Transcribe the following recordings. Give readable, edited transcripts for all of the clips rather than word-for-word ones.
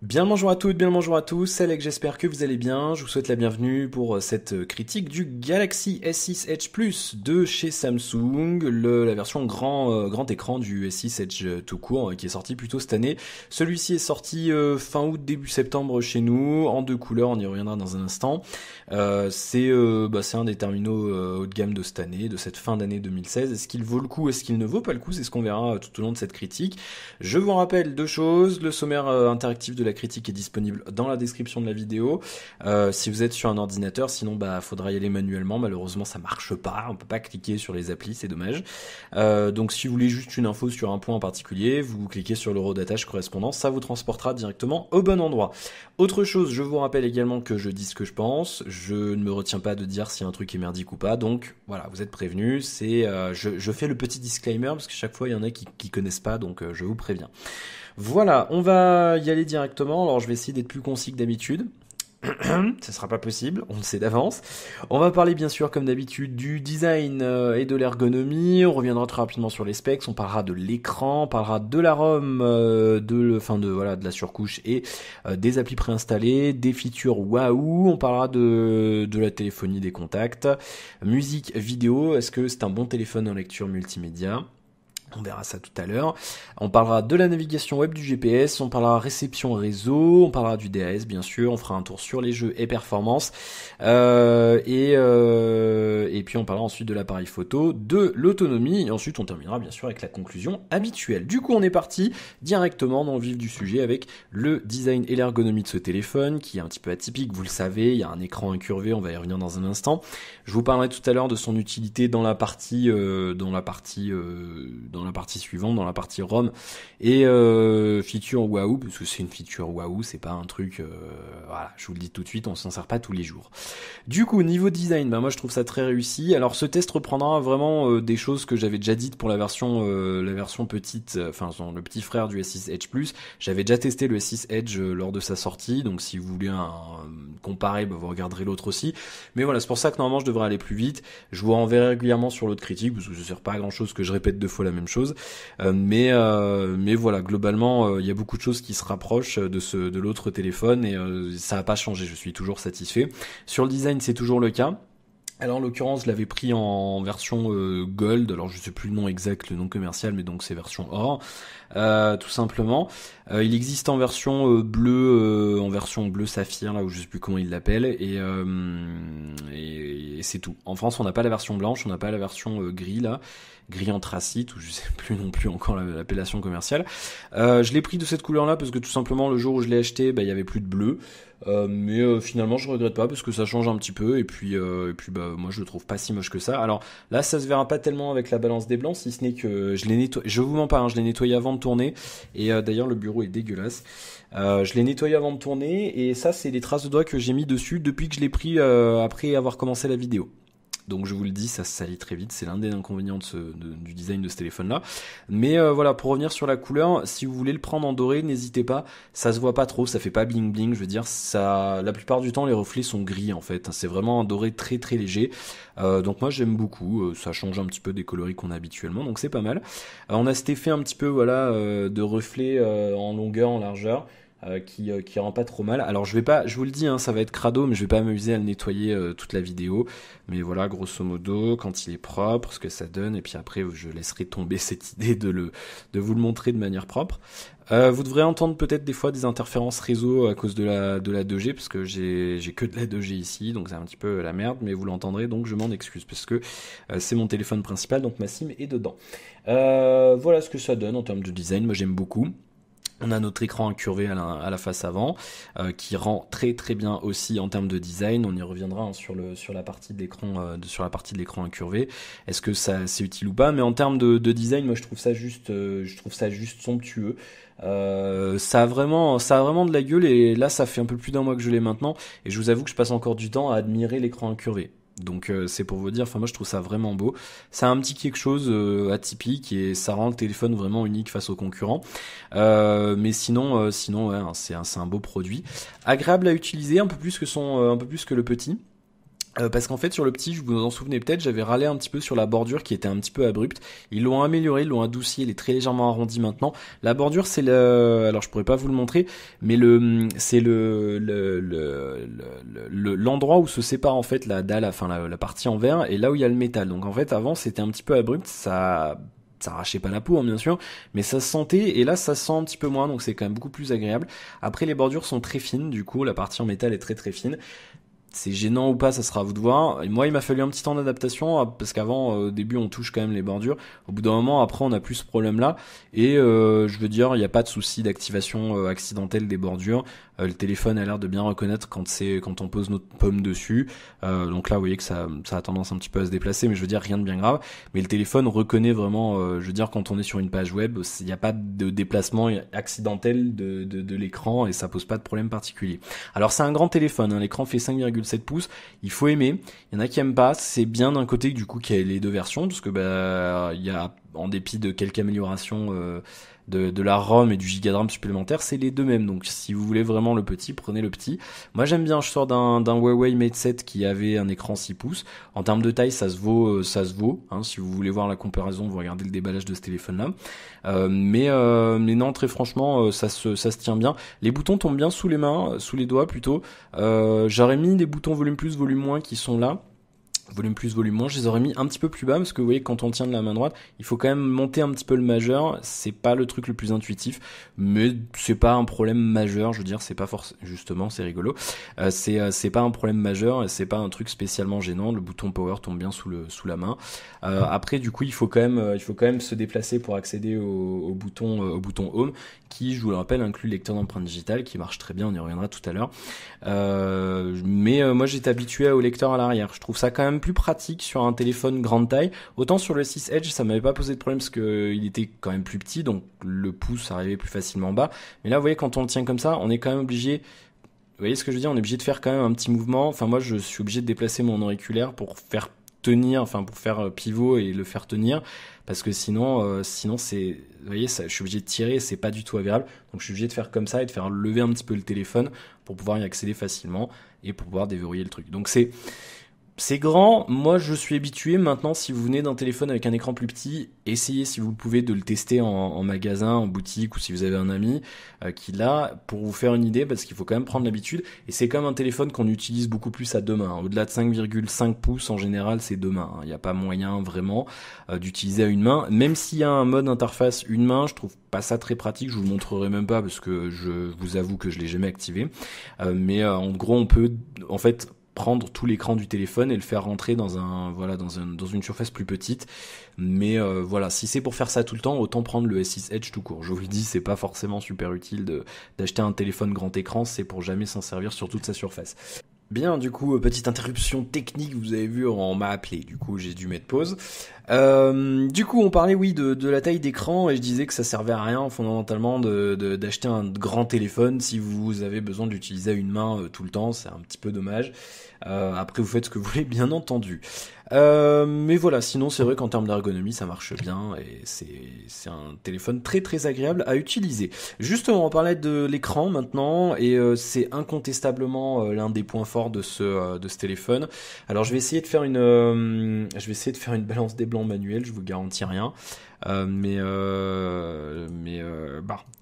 Bien le bonjour à toutes, bien le bonjour à tous, c'est Alex, j'espère que vous allez bien. Je vous souhaite la bienvenue pour cette critique du Galaxy S6 Edge Plus de chez Samsung, la version grand écran du S6 Edge tout court qui est sorti plus tôt cette année. Celui-ci est sorti fin août, début septembre chez nous, en deux couleurs, on y reviendra dans un instant. C'est un des terminaux haut de gamme de cette année, de cette fin d'année 2016. Est-ce qu'il vaut le coup, est-ce qu'il ne vaut pas le coup? C'est ce qu'on verra tout au long de cette critique. Je vous rappelle deux choses, le sommaire interactif de la critique est disponible dans la description de la vidéo. Si vous êtes sur un ordinateur, sinon faudra y aller manuellement, malheureusement ça marche pas, on peut pas cliquer sur les applis, c'est dommage. Donc si vous voulez juste une info sur un point en particulier, vous cliquez sur l'euro d'attache correspondant, ça vous transportera directement au bon endroit. Autre chose, je vous rappelle également que je dis ce que je pense, je ne me retiens pas de dire si un truc est merdique ou pas, donc voilà, vous êtes prévenus, je fais le petit disclaimer parce que chaque fois il y en a qui connaissent pas, donc je vous préviens. Voilà, on va y aller directement. Alors, je vais essayer d'être plus concis que d'habitude. Ce sera pas possible, on le sait d'avance. On va parler bien sûr comme d'habitude du design et de l'ergonomie. On reviendra très rapidement sur les specs. On parlera de l'écran, on parlera de la ROM, de la surcouche et des applis préinstallées, des features waouh. On parlera de la téléphonie, des contacts, musique, vidéo. Est-ce que c'est un bon téléphone en lecture multimédia? On verra ça tout à l'heure. On parlera de la navigation web du GPS, on parlera réception réseau, on parlera du DAS bien sûr, on fera un tour sur les jeux et performance. Et puis on parlera ensuite de l'appareil photo, de l'autonomie, et ensuite on terminera bien sûr avec la conclusion habituelle. Du coup on est parti directement dans le vif du sujet avec le design et l'ergonomie de ce téléphone, qui est un petit peu atypique, vous le savez, il y a un écran incurvé, on va y revenir dans un instant. Je vous parlerai tout à l'heure de son utilité dans la partie suivante, dans la partie ROM et feature waouh, parce que c'est une feature waouh, c'est pas un truc voilà, je vous le dis tout de suite, on s'en sert pas tous les jours. Du coup, niveau design, moi je trouve ça très réussi. Alors ce test reprendra vraiment des choses que j'avais déjà dites pour la version petite, le petit frère du S6 Edge Plus. J'avais déjà testé le S6 Edge lors de sa sortie, donc si vous voulez comparer, vous regarderez l'autre aussi. Mais voilà, c'est pour ça que normalement je devrais aller plus vite. Je vous renverrai régulièrement sur l'autre critique, parce que ça sert pas à grand chose que je répète deux fois la même chose. Mais voilà, globalement, il y a beaucoup de choses qui se rapprochent de l'autre téléphone et ça n'a pas changé. Je suis toujours satisfait. Sur le design, c'est toujours le cas. Alors en l'occurrence, je l'avais pris en version Gold, alors je sais plus le nom exact, le nom commercial, mais donc c'est version or, tout simplement. Il existe en version bleu saphir, là où je sais plus comment ils l'appellent, et c'est tout. En France, on n'a pas la version blanche, on n'a pas la version gris là, gris anthracite, ou je sais plus non plus encore l'appellation commerciale. Je l'ai pris de cette couleur là parce que tout simplement le jour où je l'ai acheté, il y avait plus de bleu. Mais finalement je regrette pas parce que ça change un petit peu et puis moi je le trouve pas si moche que ça. Alors là ça se verra pas tellement avec la balance des blancs, si ce n'est que je l'ai nettoyé, je vous mens pas, je l'ai nettoyé avant de tourner et d'ailleurs le bureau est dégueulasse. Je l'ai nettoyé avant de tourner et ça c'est les traces de doigts que j'ai mis dessus depuis que je l'ai pris après avoir commencé la vidéo. Donc je vous le dis, ça se salit très vite, c'est l'un des inconvénients du design de ce téléphone-là. Mais voilà, pour revenir sur la couleur, si vous voulez le prendre en doré, n'hésitez pas, ça se voit pas trop, ça fait pas bling bling, je veux dire, ça, la plupart du temps les reflets sont gris en fait, c'est vraiment un doré très très léger. Donc moi j'aime beaucoup, ça change un petit peu des coloris qu'on a habituellement, donc c'est pas mal. On a cet effet un petit peu de reflet en longueur, en largeur. Qui rend pas trop mal. Alors je vous le dis, ça va être crado, mais je vais pas m'amuser à le nettoyer toute la vidéo. Mais voilà, grosso modo, quand il est propre, ce que ça donne, et puis après je laisserai tomber cette idée de vous le montrer de manière propre. Vous devrez entendre peut-être des fois des interférences réseau à cause de la 2G, parce que j'ai que de la 2G ici, donc c'est un petit peu la merde, mais vous l'entendrez, donc je m'en excuse, parce que c'est mon téléphone principal, donc ma SIM est dedans. Voilà ce que ça donne en termes de design, moi j'aime beaucoup. On a notre écran incurvé à la face avant, qui rend très très bien aussi en termes de design. On y reviendra sur la partie de l'écran incurvé. Est-ce que ça c'est utile ou pas? Mais en termes de design, moi je trouve ça juste somptueux. Ça a vraiment de la gueule et là ça fait un peu plus d'un mois que je l'ai maintenant et je vous avoue que je passe encore du temps à admirer l'écran incurvé. Donc c'est pour vous dire, moi je trouve ça vraiment beau. Ça a un petit quelque chose atypique et ça rend le téléphone vraiment unique face aux concurrents. Mais sinon ouais, c'est un beau produit, agréable à utiliser, un peu plus que le petit. Parce qu'en fait sur le petit, je vous en souvenez peut-être, j'avais râlé un petit peu sur la bordure qui était un petit peu abrupte. Ils l'ont amélioré, ils l'ont adouci, elle est très légèrement arrondie maintenant. La bordure c'est alors je pourrais pas vous le montrer, mais c'est l'endroit où se sépare en fait la dalle, enfin la partie en verre, et là où il y a le métal. Donc en fait avant c'était un petit peu abrupt, ça arrachait pas la peau hein, bien sûr, mais ça se sentait, et là ça se sent un petit peu moins, donc c'est quand même beaucoup plus agréable. Après les bordures sont très fines, du coup la partie en métal est très très fine. C'est gênant ou pas, ça sera à vous de voir. Et moi, il m'a fallu un petit temps d'adaptation parce qu'avant, au début, on touche quand même les bordures. Au bout d'un moment, après, on a plus ce problème-là. Et je veux dire, il n'y a pas de souci d'activation accidentelle des bordures. Le téléphone a l'air de bien reconnaître quand on pose notre paume dessus. Donc là, vous voyez que ça a tendance un petit peu à se déplacer, mais je veux dire rien de bien grave. Mais le téléphone reconnaît vraiment, je veux dire, quand on est sur une page web, il n'y a pas de déplacement accidentel de l'écran et ça pose pas de problème particulier. Alors c'est un grand téléphone, hein, l'écran fait 5,7 pouces, il faut aimer. Il y en a qui aiment pas, c'est bien d'un côté du coup qu'il y a les deux versions, parce que il y a, en dépit de quelques améliorations de la ROM et du giga de RAM supplémentaire, c'est les deux mêmes. Donc si vous voulez vraiment le petit, prenez le petit. Moi j'aime bien, je sors d'un Huawei Mate 7 qui avait un écran 6 pouces. En termes de taille, ça se vaut. Hein, si vous voulez voir la comparaison, vous regardez le déballage de ce téléphone-là. Mais non, très franchement, ça se tient bien. Les boutons tombent bien sous les mains, sous les doigts plutôt. J'aurais mis des boutons volume plus, volume moins qui sont là. Volume plus, volume moins, je les aurais mis un petit peu plus bas parce que vous voyez quand on tient de la main droite, il faut quand même monter un petit peu le majeur, c'est pas le truc le plus intuitif, mais c'est pas un problème majeur, je veux dire, c'est pas forcément, justement, c'est rigolo, c'est pas un problème majeur, c'est pas un truc spécialement gênant, le bouton power tombe bien sous la main. Après du coup, il faut quand même se déplacer pour accéder au bouton home qui, je vous le rappelle, inclut le lecteur d'empreintes digitales qui marche très bien, on y reviendra tout à l'heure. Mais moi j'étais habitué au lecteur à l'arrière. Je trouve ça quand même plus pratique sur un téléphone grande taille. Autant sur le 6 Edge, ça m'avait pas posé de problème parce que il était quand même plus petit, donc le pouce arrivait plus facilement bas. Mais là, vous voyez, quand on le tient comme ça, on est quand même obligé. Vous voyez ce que je veux dire? On est obligé de faire quand même un petit mouvement. Enfin, moi, je suis obligé de déplacer mon auriculaire pour faire tenir, enfin pour faire pivot et le faire tenir, parce que sinon c'est, vous voyez, ça, je suis obligé de tirer, c'est pas du tout agréable. Donc je suis obligé de faire comme ça et de faire lever un petit peu le téléphone pour pouvoir y accéder facilement et pour pouvoir déverrouiller le truc. Donc c'est grand, moi je suis habitué. Maintenant, si vous venez d'un téléphone avec un écran plus petit, essayez si vous le pouvez de le tester en magasin, en boutique, ou si vous avez un ami qui l'a, pour vous faire une idée, parce qu'il faut quand même prendre l'habitude. Et c'est comme un téléphone qu'on utilise beaucoup plus à deux mains. Au-delà de 5,5 pouces, en général, c'est deux mains. Il n'y a pas moyen vraiment d'utiliser à une main. Même s'il y a un mode interface une main, je trouve pas ça très pratique. Je vous le montrerai même pas parce que je vous avoue que je l'ai jamais activé. Mais en gros, on peut en fait prendre tout l'écran du téléphone et le faire rentrer dans une surface plus petite. Mais voilà, si c'est pour faire ça tout le temps, autant prendre le S6 Edge tout court. Je vous le dis, c'est pas forcément super utile d'acheter un téléphone grand écran, c'est pour jamais s'en servir sur toute sa surface. Bien, du coup, petite interruption technique, vous avez vu, on m'a appelé, du coup j'ai dû mettre pause. Du coup, on parlait, oui, de la taille d'écran, et je disais que ça servait à rien fondamentalement d'acheter un grand téléphone si vous avez besoin de l'utiliser à une main tout le temps, c'est un petit peu dommage. Après, vous faites ce que vous voulez, bien entendu. Mais voilà, sinon c'est vrai qu'en termes d'ergonomie ça marche bien et c'est un téléphone très très agréable à utiliser. Justement, on parlait de l'écran maintenant et c'est incontestablement l'un des points forts de ce téléphone. Alors je vais essayer de faire une balance des blancs manuelle, je vous garantis rien.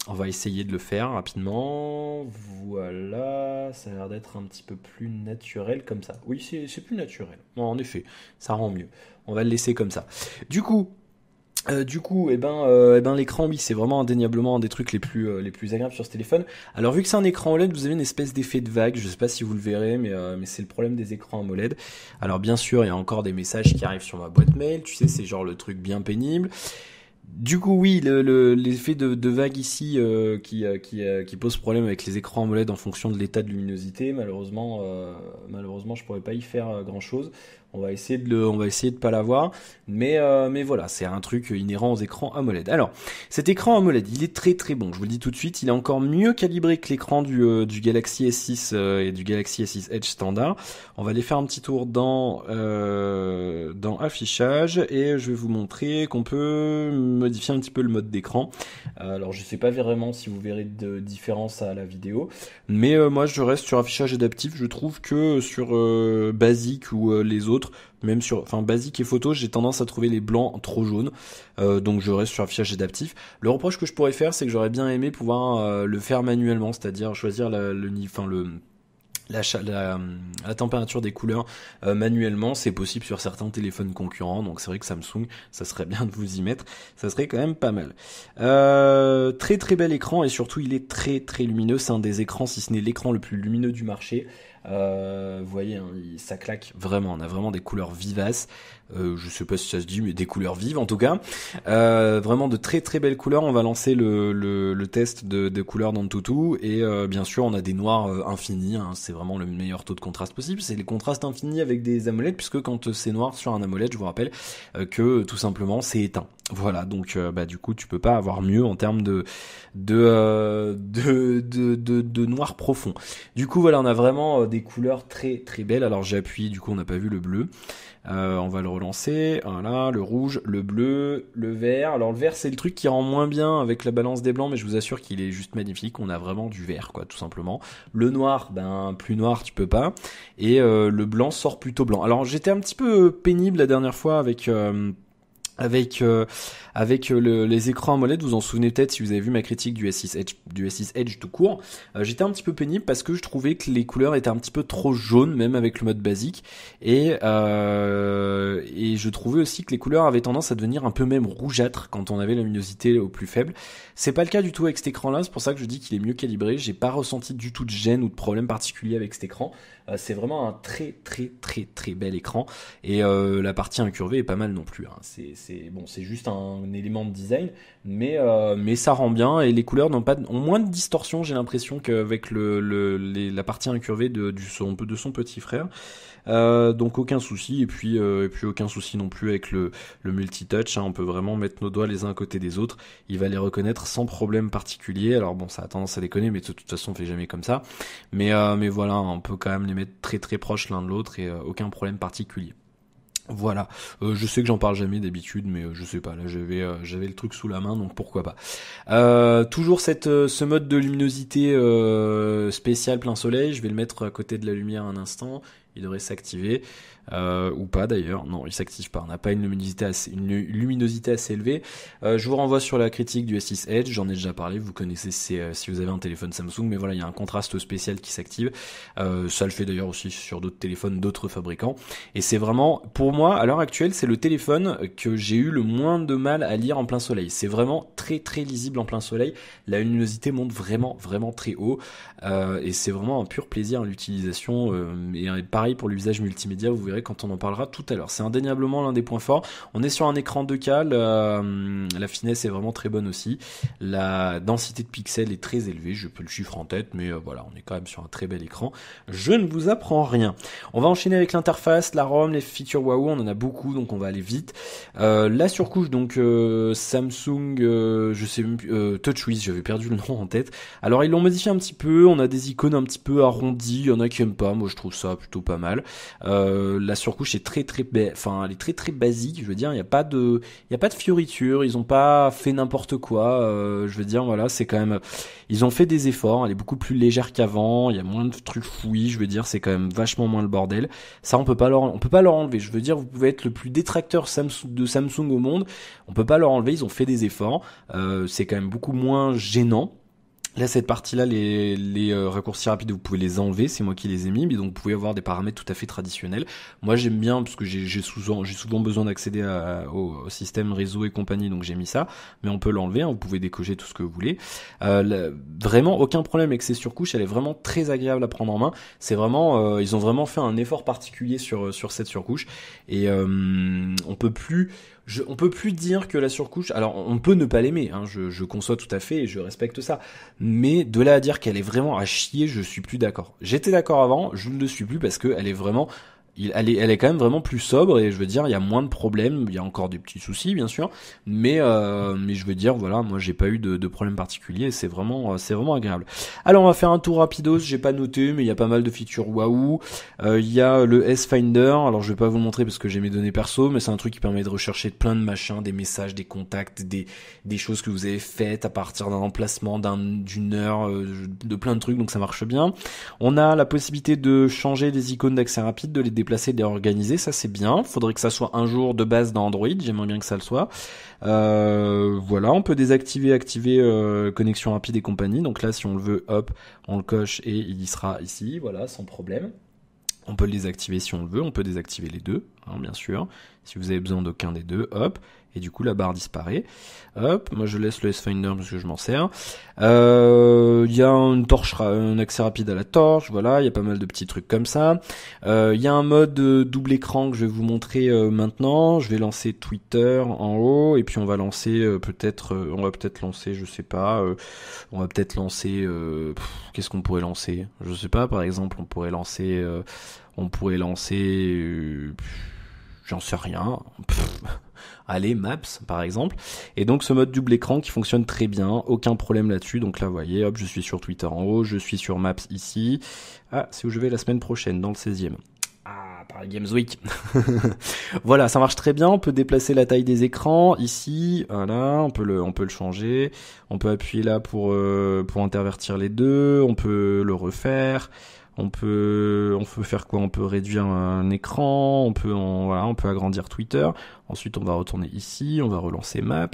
On va essayer de le faire rapidement. Voilà, ça a l'air d'être un petit peu plus naturel comme ça. Oui, c'est plus naturel. Non, en effet, ça rend mieux. On va le laisser comme ça. Du coup, l'écran, oui, c'est vraiment indéniablement un des trucs les plus agréables sur ce téléphone. Alors, vu que c'est un écran OLED, vous avez une espèce d'effet de vague. Je sais pas si vous le verrez, mais c'est le problème des écrans AMOLED. Alors, bien sûr, il y a encore des messages qui arrivent sur ma boîte mail. Tu sais, c'est genre le truc bien pénible. Du coup, oui, l'effet de vague ici qui pose problème avec les écrans AMOLED en fonction de l'état de luminosité. Malheureusement, je pourrais pas y faire grand chose. On va essayer de pas l'avoir, mais voilà, c'est un truc inhérent aux écrans AMOLED. Alors, cet écran AMOLED, il est très très bon. Je vous le dis tout de suite, il est encore mieux calibré que l'écran du Galaxy S6 et du Galaxy S6 Edge standard. On va aller faire un petit tour dans affichage et je vais vous montrer qu'on peut modifier un petit peu le mode d'écran. Alors, je sais pas vraiment si vous verrez de différence à la vidéo, mais moi je reste sur affichage adaptif. Je trouve que sur basique ou les autres, même sur basique et photo, j'ai tendance à trouver les blancs trop jaunes, donc je reste sur affichage adaptif. Le reproche que je pourrais faire, c'est que j'aurais bien aimé pouvoir le faire manuellement, c'est-à-dire choisir la température des couleurs manuellement. C'est possible sur certains téléphones concurrents, donc c'est vrai que Samsung, ça serait bien de vous y mettre, ça serait quand même pas mal. Très très bel écran et surtout il est très très lumineux. C'est un des écrans, si ce n'est l'écran le plus lumineux du marché. Vous voyez, hein, ça claque vraiment, on a vraiment des couleurs vivaces, je sais pas si ça se dit, mais des couleurs vives en tout cas, vraiment de très très belles couleurs. On va lancer le test de couleurs d'Antutu et bien sûr on a des noirs infinis, hein, c'est vraiment le meilleur taux de contraste possible, c'est les contrastes infinis avec des AMOLED, puisque quand c'est noir sur un AMOLED, je vous rappelle que tout simplement c'est éteint. Voilà, donc du coup tu peux pas avoir mieux en termes de noir profond. Du coup voilà, on a vraiment des couleurs très très belles. Alors j'ai appuyé, du coup on n'a pas vu le bleu. On va le relancer. Voilà, le rouge, le bleu, le vert. Alors le vert c'est le truc qui rend moins bien avec la balance des blancs, mais je vous assure qu'il est juste magnifique. On a vraiment du vert quoi, tout simplement. Le noir, plus noir tu peux pas. Et le blanc sort plutôt blanc. Alors j'étais un petit peu pénible la dernière fois avec les écrans AMOLED. Vous en souvenez peut-être si vous avez vu ma critique du S6 Edge tout court. J'étais un petit peu pénible parce que je trouvais que les couleurs étaient un petit peu trop jaunes, même avec le mode basique, et je trouvais aussi que les couleurs avaient tendance à devenir un peu même rougeâtres quand on avait la luminosité au plus faible. C'est pas le cas du tout avec cet écran-là, c'est pour ça que je dis qu'il est mieux calibré. J'ai pas ressenti du tout de gêne ou de problème particulier avec cet écran. C'est vraiment un très très très très bel écran, et la partie incurvée est pas mal non plus, hein. C'est juste un élément de design, mais ça rend bien, et les couleurs ont moins de distorsion, j'ai l'impression, qu'avec la partie incurvée de son petit frère. Donc aucun souci, et puis aucun souci non plus avec le multitouch, hein. On peut vraiment mettre nos doigts les uns à côté des autres, il va les reconnaître sans problème particulier. Alors bon, ça a tendance à déconner, mais de toute façon on fait jamais comme ça, mais voilà, on peut quand même les mettre très très proches l'un de l'autre, et aucun problème particulier. Voilà, je sais que j'en parle jamais d'habitude, mais je sais pas, là j'avais le truc sous la main, donc pourquoi pas. Toujours ce mode de luminosité spécial plein soleil, je vais le mettre à côté de la lumière un instant, il devrait s'activer. Ou pas d'ailleurs, non, il s'active pas, on n'a pas une luminosité assez élevée. Je vous renvoie sur la critique du S6 Edge, j'en ai déjà parlé, vous connaissez si vous avez un téléphone Samsung, mais voilà, il y a un contraste spécial qui s'active. Ça le fait d'ailleurs aussi sur d'autres téléphones d'autres fabricants, et c'est vraiment, pour moi à l'heure actuelle, c'est le téléphone que j'ai eu le moins de mal à lire en plein soleil. C'est vraiment très très lisible en plein soleil, la luminosité monte vraiment vraiment très haut, et c'est vraiment un pur plaisir à l'utilisation, et pareil pour l'usage multimédia, vous verrez quand on en parlera tout à l'heure. C'est indéniablement l'un des points forts. On est sur un écran 2K, la finesse est vraiment très bonne aussi. La densité de pixels est très élevée, je peux le chiffre en tête, mais voilà, on est quand même sur un très bel écran. Je ne vous apprends rien. On va enchaîner avec l'interface, la ROM, les features Wahoo, on en a beaucoup, donc on va aller vite. La surcouche, donc Samsung, je sais même plus, TouchWiz, j'avais perdu le nom en tête. Alors ils l'ont modifié un petit peu, on a des icônes un petit peu arrondies, il y en a qui aiment pas, moi je trouve ça plutôt pas mal. La surcouche est elle est très très basique, je veux dire, il y a pas de fioritures, ils ont pas fait n'importe quoi, je veux dire, voilà, c'est quand même, ils ont fait des efforts, elle est beaucoup plus légère qu'avant, il y a moins de trucs fouillis, je veux dire, c'est quand même vachement moins le bordel. Ça on peut pas leur enlever, je veux dire, vous pouvez être le plus détracteur de Samsung au monde, on peut pas leur enlever, ils ont fait des efforts, c'est quand même beaucoup moins gênant. Là, cette partie-là, les raccourcis rapides, vous pouvez les enlever, c'est moi qui les ai mis, mais donc vous pouvez avoir des paramètres tout à fait traditionnels. Moi, j'aime bien, parce que j'ai souvent besoin d'accéder au système réseau et compagnie, donc j'ai mis ça, mais on peut l'enlever, hein, vous pouvez décocher tout ce que vous voulez. Vraiment, aucun problème avec ces surcouches, elle est vraiment très agréable à prendre en main. C'est vraiment, ils ont vraiment fait un effort particulier sur cette surcouche, et on peut plus dire que la surcouche, alors on peut ne pas l'aimer, hein, je conçois tout à fait et je respecte ça, mais de là à dire qu'elle est vraiment à chier, je suis plus d'accord. J'étais d'accord avant, je ne le suis plus parce que elle est vraiment, elle est quand même vraiment plus sobre et je veux dire, il y a moins de problèmes. Il y a encore des petits soucis, bien sûr, mais je veux dire, voilà, moi j'ai pas eu de problème particulier. C'est vraiment agréable. Alors on va faire un tour rapidos. J'ai pas noté, mais il y a pas mal de features waouh. Il y a le S-Finder. Alors je vais pas vous le montrer parce que j'ai mes données perso, mais c'est un truc qui permet de rechercher plein de machins, des messages, des contacts, des choses que vous avez faites à partir d'un emplacement, d'une heure, de plein de trucs. Donc ça marche bien. On a la possibilité de changer des icônes d'accès rapide, de les déplacer, de les organiser. Ça c'est bien. Faudrait que ça soit un jour de base dans Android. J'aimerais bien que ça le soit. Voilà, on peut désactiver, activer connexion rapide et compagnie. Donc là, si on le veut, hop, on le coche et il y sera ici. Voilà, sans problème. On peut le désactiver si on le veut, on peut désactiver les deux, hein, bien sûr. Si vous avez besoin d'aucun des deux, hop, et du coup la barre disparaît. Hop, moi je laisse le S-Finder parce que je m'en sers. Il y a une torche, un accès rapide à la torche, voilà, il y a pas mal de petits trucs comme ça. Il y a un mode double écran que je vais vous montrer maintenant. Je vais lancer Twitter en haut, et puis on va lancer on va peut-être lancer, je sais pas, on va peut-être lancer, qu'est-ce qu'on pourrait lancer? Je sais pas, par exemple, on pourrait lancer, j'en sais rien. Allez, Maps, par exemple. Et donc, ce mode double écran qui fonctionne très bien. Aucun problème là-dessus. Donc là, vous voyez, hop, je suis sur Twitter en haut. Je suis sur Maps ici. Ah, c'est où je vais la semaine prochaine, dans le 16e. Ah, Paris Games Week. Voilà, ça marche très bien. On peut déplacer la taille des écrans. Ici, voilà, on peut le changer. On peut appuyer là pour intervertir les deux. On peut le refaire. On peut faire quoi? On peut réduire un écran, on peut agrandir Twitter. Ensuite, on va retourner ici, on va relancer Maps.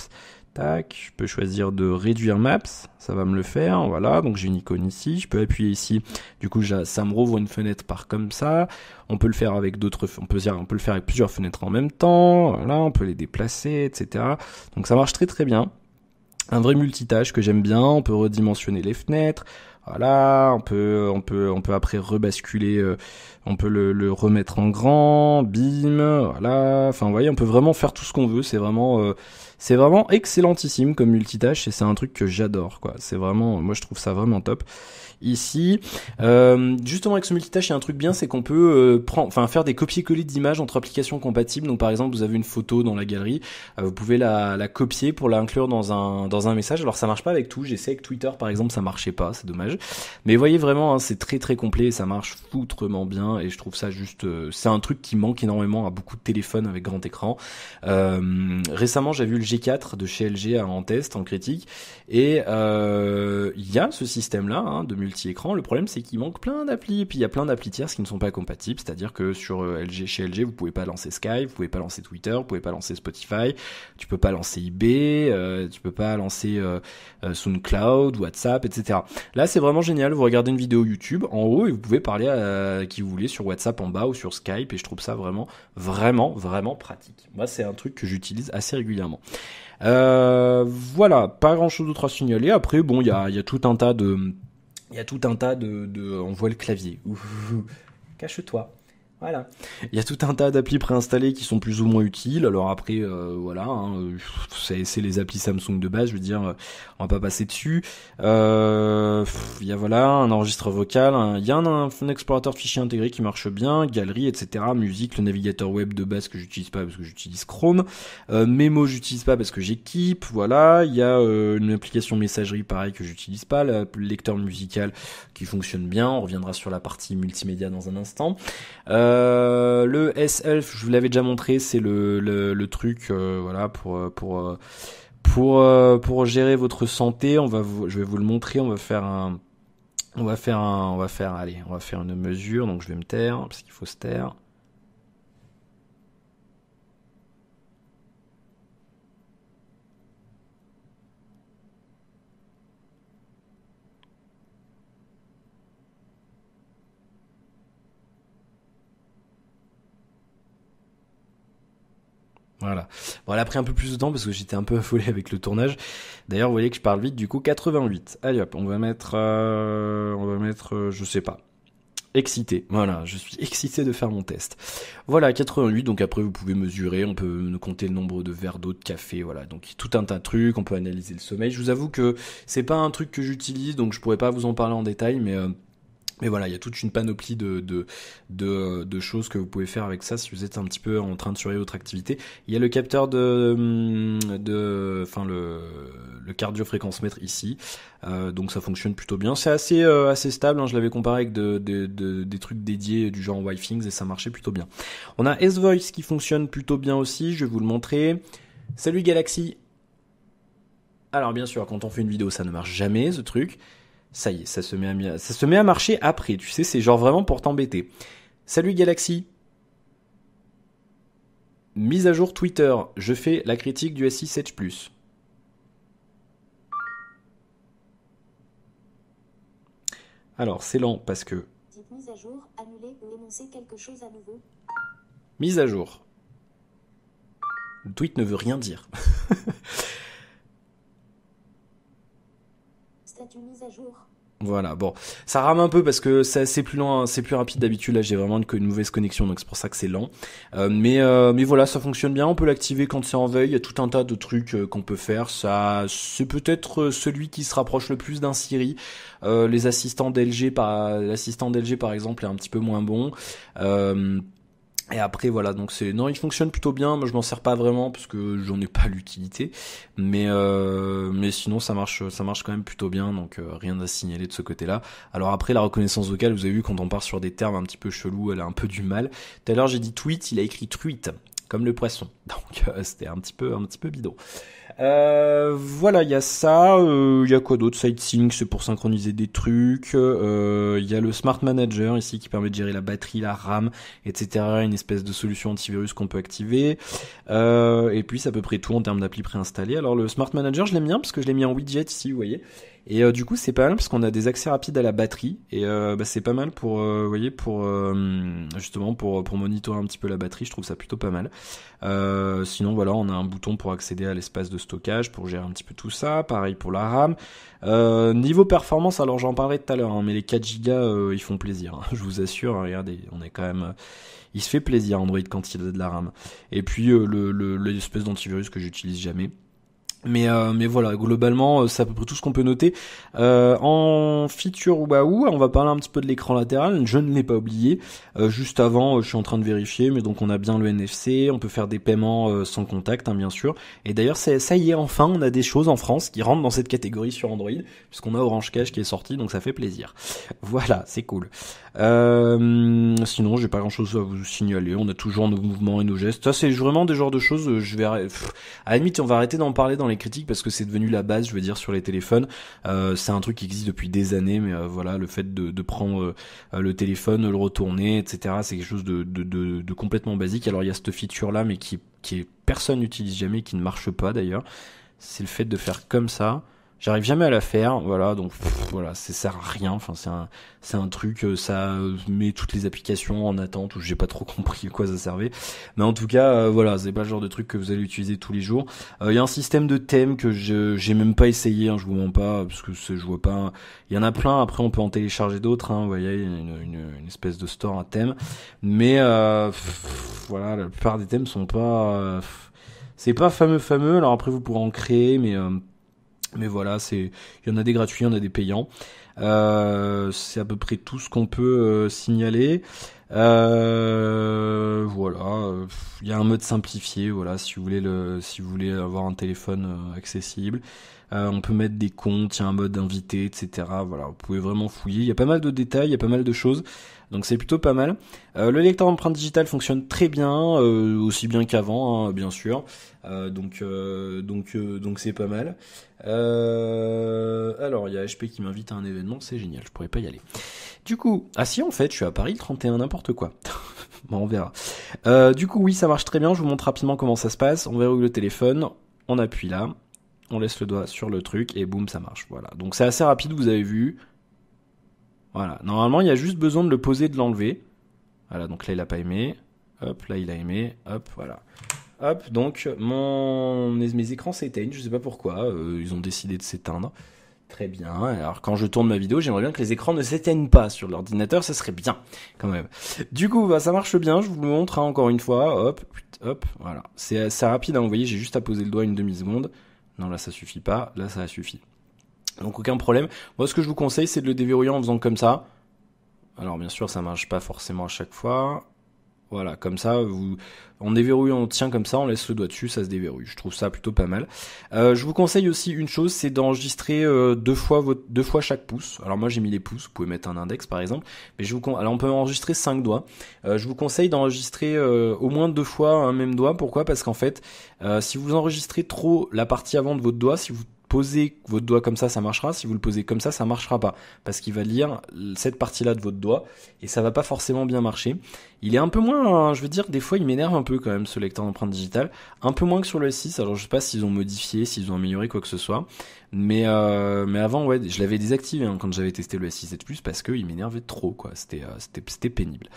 Tac, je peux choisir de réduire Maps, ça va me le faire. Voilà, donc j'ai une icône ici, je peux appuyer ici. Du coup, ça me rouvre une fenêtre par comme ça. On peut le faire avec on peut le faire avec plusieurs fenêtres en même temps. Voilà, on peut les déplacer, etc. Donc ça marche très très bien. Un vrai multitâche que j'aime bien. On peut redimensionner les fenêtres. Voilà, on peut après rebasculer, on peut le remettre en grand, bim, voilà. Enfin, vous voyez, on peut vraiment faire tout ce qu'on veut. C'est vraiment excellentissime comme multitâche et c'est un truc que j'adore, quoi. C'est vraiment, moi je trouve ça vraiment top. Ici, justement avec ce multitâche, il y a un truc bien, c'est qu'on peut faire des copier-coller d'images entre applications compatibles. Donc par exemple, vous avez une photo dans la galerie, vous pouvez la copier pour l'inclure dans un message. Alors ça marche pas avec tout. J'essaie avec Twitter par exemple, ça marchait pas, c'est dommage. Mais vous voyez vraiment, hein, c'est très très complet, et ça marche foutrement bien et je trouve ça juste, c'est un truc qui manque énormément à beaucoup de téléphones avec grand écran. Récemment, j'ai vu le G4 de chez LG en test, en critique, et il y a ce système-là, hein, de multi-écran. Le problème, c'est qu'il manque plein d'applis, et puis il y a plein d'applis tierces qui ne sont pas compatibles, c'est-à-dire que sur chez LG, vous pouvez pas lancer Skype, vous pouvez pas lancer Twitter, vous pouvez pas lancer Spotify, tu peux pas lancer eBay, tu peux pas lancer SoundCloud, WhatsApp, etc. Là, c'est vraiment génial. Vous regardez une vidéo YouTube en haut et vous pouvez parler à qui vous voulez sur WhatsApp en bas ou sur Skype, et je trouve ça vraiment, vraiment, vraiment pratique. Moi, c'est un truc que j'utilise assez régulièrement. Voilà, pas grand-chose d'autre à signaler. Après, bon, il y a tout un tas de on voit le clavier. Cache-toi. Voilà. Il y a tout un tas d'applis préinstallées qui sont plus ou moins utiles. Alors après, voilà, hein, c'est les applis Samsung de base, je veux dire, on va pas passer dessus. Il y a voilà un enregistreur vocal, il y a un explorateur de fichiers intégré qui marche bien, galerie, etc. Musique, le navigateur web de base que j'utilise pas parce que j'utilise Chrome. Mémo, j'utilise pas parce que j'ai Keep. Voilà, il y a une application messagerie pareil que j'utilise pas, le lecteur musical qui fonctionne bien. On reviendra sur la partie multimédia dans un instant. Le S-Elf, je vous l'avais déjà montré, c'est le truc, voilà, pour gérer votre santé. Je vais vous le montrer. On va faire une mesure. Donc je vais me taire parce qu'il faut se taire. Voilà. Bon, elle a pris un peu plus de temps parce que j'étais un peu affolé avec le tournage. D'ailleurs, vous voyez que je parle vite, du coup, 88. Allez hop, on va mettre, je sais pas. Excité. Voilà, je suis excité de faire mon test. Voilà, 88, donc après vous pouvez mesurer, on peut compter le nombre de verres d'eau, de café, voilà. Donc tout un tas de trucs, on peut analyser le sommeil. Je vous avoue que c'est pas un truc que j'utilise, donc je pourrais pas vous en parler en détail, mais Mais voilà, il y a toute une panoplie de choses que vous pouvez faire avec ça si vous êtes un petit peu en train de surveiller votre activité. Il y a le capteur enfin le cardio-fréquence-mètre ici, donc ça fonctionne plutôt bien. C'est assez stable, hein. Je l'avais comparé avec des trucs dédiés du genre Withings et ça marchait plutôt bien. On a S-Voice qui fonctionne plutôt bien aussi, je vais vous le montrer. Salut Galaxy. Alors bien sûr, quand on fait une vidéo, ça ne marche jamais ce truc. Ça y est, ça se met à marcher après, tu sais, c'est genre vraiment pour t'embêter. Salut Galaxy. Mise à jour Twitter, je fais la critique du S6 Edge Plus. Alors, c'est lent parce que... Dites mise à jour, annuler ou énoncer quelque chose à nouveau. Mise à jour. Le tweet ne veut rien dire. Statut mise à jour. Voilà, bon, ça rame un peu parce que c'est plus lent, c'est plus rapide d'habitude. Là, j'ai vraiment une mauvaise connexion, donc c'est pour ça que c'est lent. Mais voilà, ça fonctionne bien. On peut l'activer quand c'est en veille. Il y a tout un tas de trucs qu'on peut faire. Ça, c'est peut-être celui qui se rapproche le plus d'un Siri. L'assistant d'LG par exemple est un petit peu moins bon. Et après voilà, donc non, il fonctionne plutôt bien. Moi je m'en sers pas vraiment parce que j'en ai pas l'utilité, mais sinon ça marche quand même plutôt bien, donc rien à signaler de ce côté-là. Alors après la reconnaissance vocale, vous avez vu quand on part sur des termes un petit peu chelous, elle a un peu du mal. Tout à l'heure j'ai dit tweet, il a écrit truite comme le poisson, donc c'était un petit peu bidon. Voilà, il y a ça, il y a quoi d'autre? SideSync, c'est pour synchroniser des trucs. Il y a le Smart Manager ici qui permet de gérer la batterie, la RAM, etc. Une espèce de solution antivirus qu'on peut activer. Et puis c'est à peu près tout en termes d'appli préinstallées. Alors le Smart Manager, je l'aime bien parce que je l'ai mis en widget ici, vous voyez. Et du coup c'est pas mal parce qu'on a des accès rapides à la batterie et c'est pas mal pour vous voyez justement pour monitorer un petit peu la batterie. Je trouve ça plutôt pas mal. Sinon voilà, on a un bouton pour accéder à l'espace de stockage pour gérer un petit peu tout ça. Pareil pour la RAM. Niveau performance, alors j'en parlerai tout à l'heure, hein, mais les 4 Go ils font plaisir, hein, je vous assure. Regardez, on est quand même il se fait plaisir Android quand il a de la RAM. Et puis l'espèce d'antivirus que j'utilise jamais. Mais voilà, globalement, c'est à peu près tout ce qu'on peut noter. En feature waouh, on va parler un petit peu de l'écran latéral. Je ne l'ai pas oublié. Juste avant, je suis en train de vérifier, mais donc on a bien le NFC. On peut faire des paiements sans contact, hein, bien sûr. Et d'ailleurs, ça y est, enfin, on a des choses en France qui rentrent dans cette catégorie sur Android, puisqu'on a Orange Cash qui est sorti, donc ça fait plaisir. Voilà, c'est cool. Sinon, j'ai pas grand-chose à vous signaler. On a toujours nos mouvements et nos gestes. Ça, c'est vraiment des genres de choses. Je vais, à la limite, on va arrêter d'en parler dans les critiques parce que c'est devenu la base, je veux dire, sur les téléphones. C'est un truc qui existe depuis des années, mais voilà, le fait de prendre le téléphone, le retourner, etc., c'est quelque chose de complètement basique. Alors il y a cette feature là, mais qui personne n'utilise jamais, qui ne marche pas d'ailleurs. C'est le fait de faire comme ça. J'arrive jamais à la faire, voilà, donc voilà, ça sert à rien. Enfin, c'est un truc, ça met toutes les applications en attente, où j'ai pas trop compris à quoi ça servait. Mais en tout cas, voilà, c'est pas le genre de truc que vous allez utiliser tous les jours. Il y a un système de thèmes que j'ai même pas essayé, hein, je vous mens pas, parce que je vois pas. Il y en a plein. Après, on peut en télécharger d'autres. Hein, vous voyez, il y a une espèce de store à thèmes. Mais voilà, la plupart des thèmes sont pas, c'est pas fameux. Alors après, vous pourrez en créer, mais voilà, il y en a des gratuits, il y en a des payants. C'est à peu près tout ce qu'on peut signaler. Voilà, il y a un mode simplifié, voilà, si vous voulez avoir un téléphone accessible. On peut mettre des comptes, il y a un mode invité, etc. Voilà, vous pouvez vraiment fouiller. Il y a pas mal de détails, il y a pas mal de choses. Donc c'est plutôt pas mal. Le lecteur d'empreintes digitales fonctionne très bien, aussi bien qu'avant, hein, bien sûr. Donc c'est pas mal. Alors il y a HP qui m'invite à un événement, c'est génial, je pourrais pas y aller. Du coup, ah si en fait, je suis à Paris le 31, n'importe quoi. Bon, on verra. Du coup, oui, ça marche très bien. Je vous montre rapidement comment ça se passe. On verrouille le téléphone, on appuie là, on laisse le doigt sur le truc et boum, ça marche. Voilà. Donc c'est assez rapide, vous avez vu. Voilà. Normalement, il y a juste besoin de le poser et de l'enlever. Voilà. Donc là, il a pas aimé. Hop, là, il a aimé. Hop, voilà. Hop, donc mes écrans s'éteignent. Je sais pas pourquoi. Ils ont décidé de s'éteindre. Très bien. Alors quand je tourne ma vidéo, j'aimerais bien que les écrans ne s'éteignent pas sur l'ordinateur, ça serait bien quand même. Du coup, bah, ça marche bien, je vous le montre hein, encore une fois. Hop, hop, voilà. C'est rapide, hein, vous voyez, j'ai juste à poser le doigt une demi-seconde. Non, là ça suffit pas, là ça suffit. Donc aucun problème. Moi ce que je vous conseille, c'est de le déverrouiller en faisant comme ça. Alors bien sûr, ça marche pas forcément à chaque fois. Voilà, comme ça, on déverrouille, on tient comme ça, on laisse le doigt dessus, ça se déverrouille. Je trouve ça plutôt pas mal. Je vous conseille aussi une chose, c'est d'enregistrer deux fois chaque pouce. Alors moi j'ai mis les pouces, vous pouvez mettre un index par exemple, mais alors on peut enregistrer 5 doigts. Je vous conseille d'enregistrer au moins 2 fois un même doigt. Pourquoi ? Parce qu'en fait, si vous enregistrez trop la partie avant de votre doigt, si vous posez votre doigt comme ça marchera. Si vous le posez comme ça marchera pas. Parce qu'il va lire cette partie-là de votre doigt et ça va pas forcément bien marcher. Il est un peu moins, je veux dire, des fois il m'énerve un peu quand même ce lecteur d'empreintes digitales. Un peu moins que sur le S6. Alors je sais pas s'ils ont modifié, s'ils ont amélioré quoi que ce soit. Mais avant, ouais, je l'avais désactivé quand j'avais testé le S6 Edge Plus parce qu'il m'énervait trop, quoi. C'était pénible.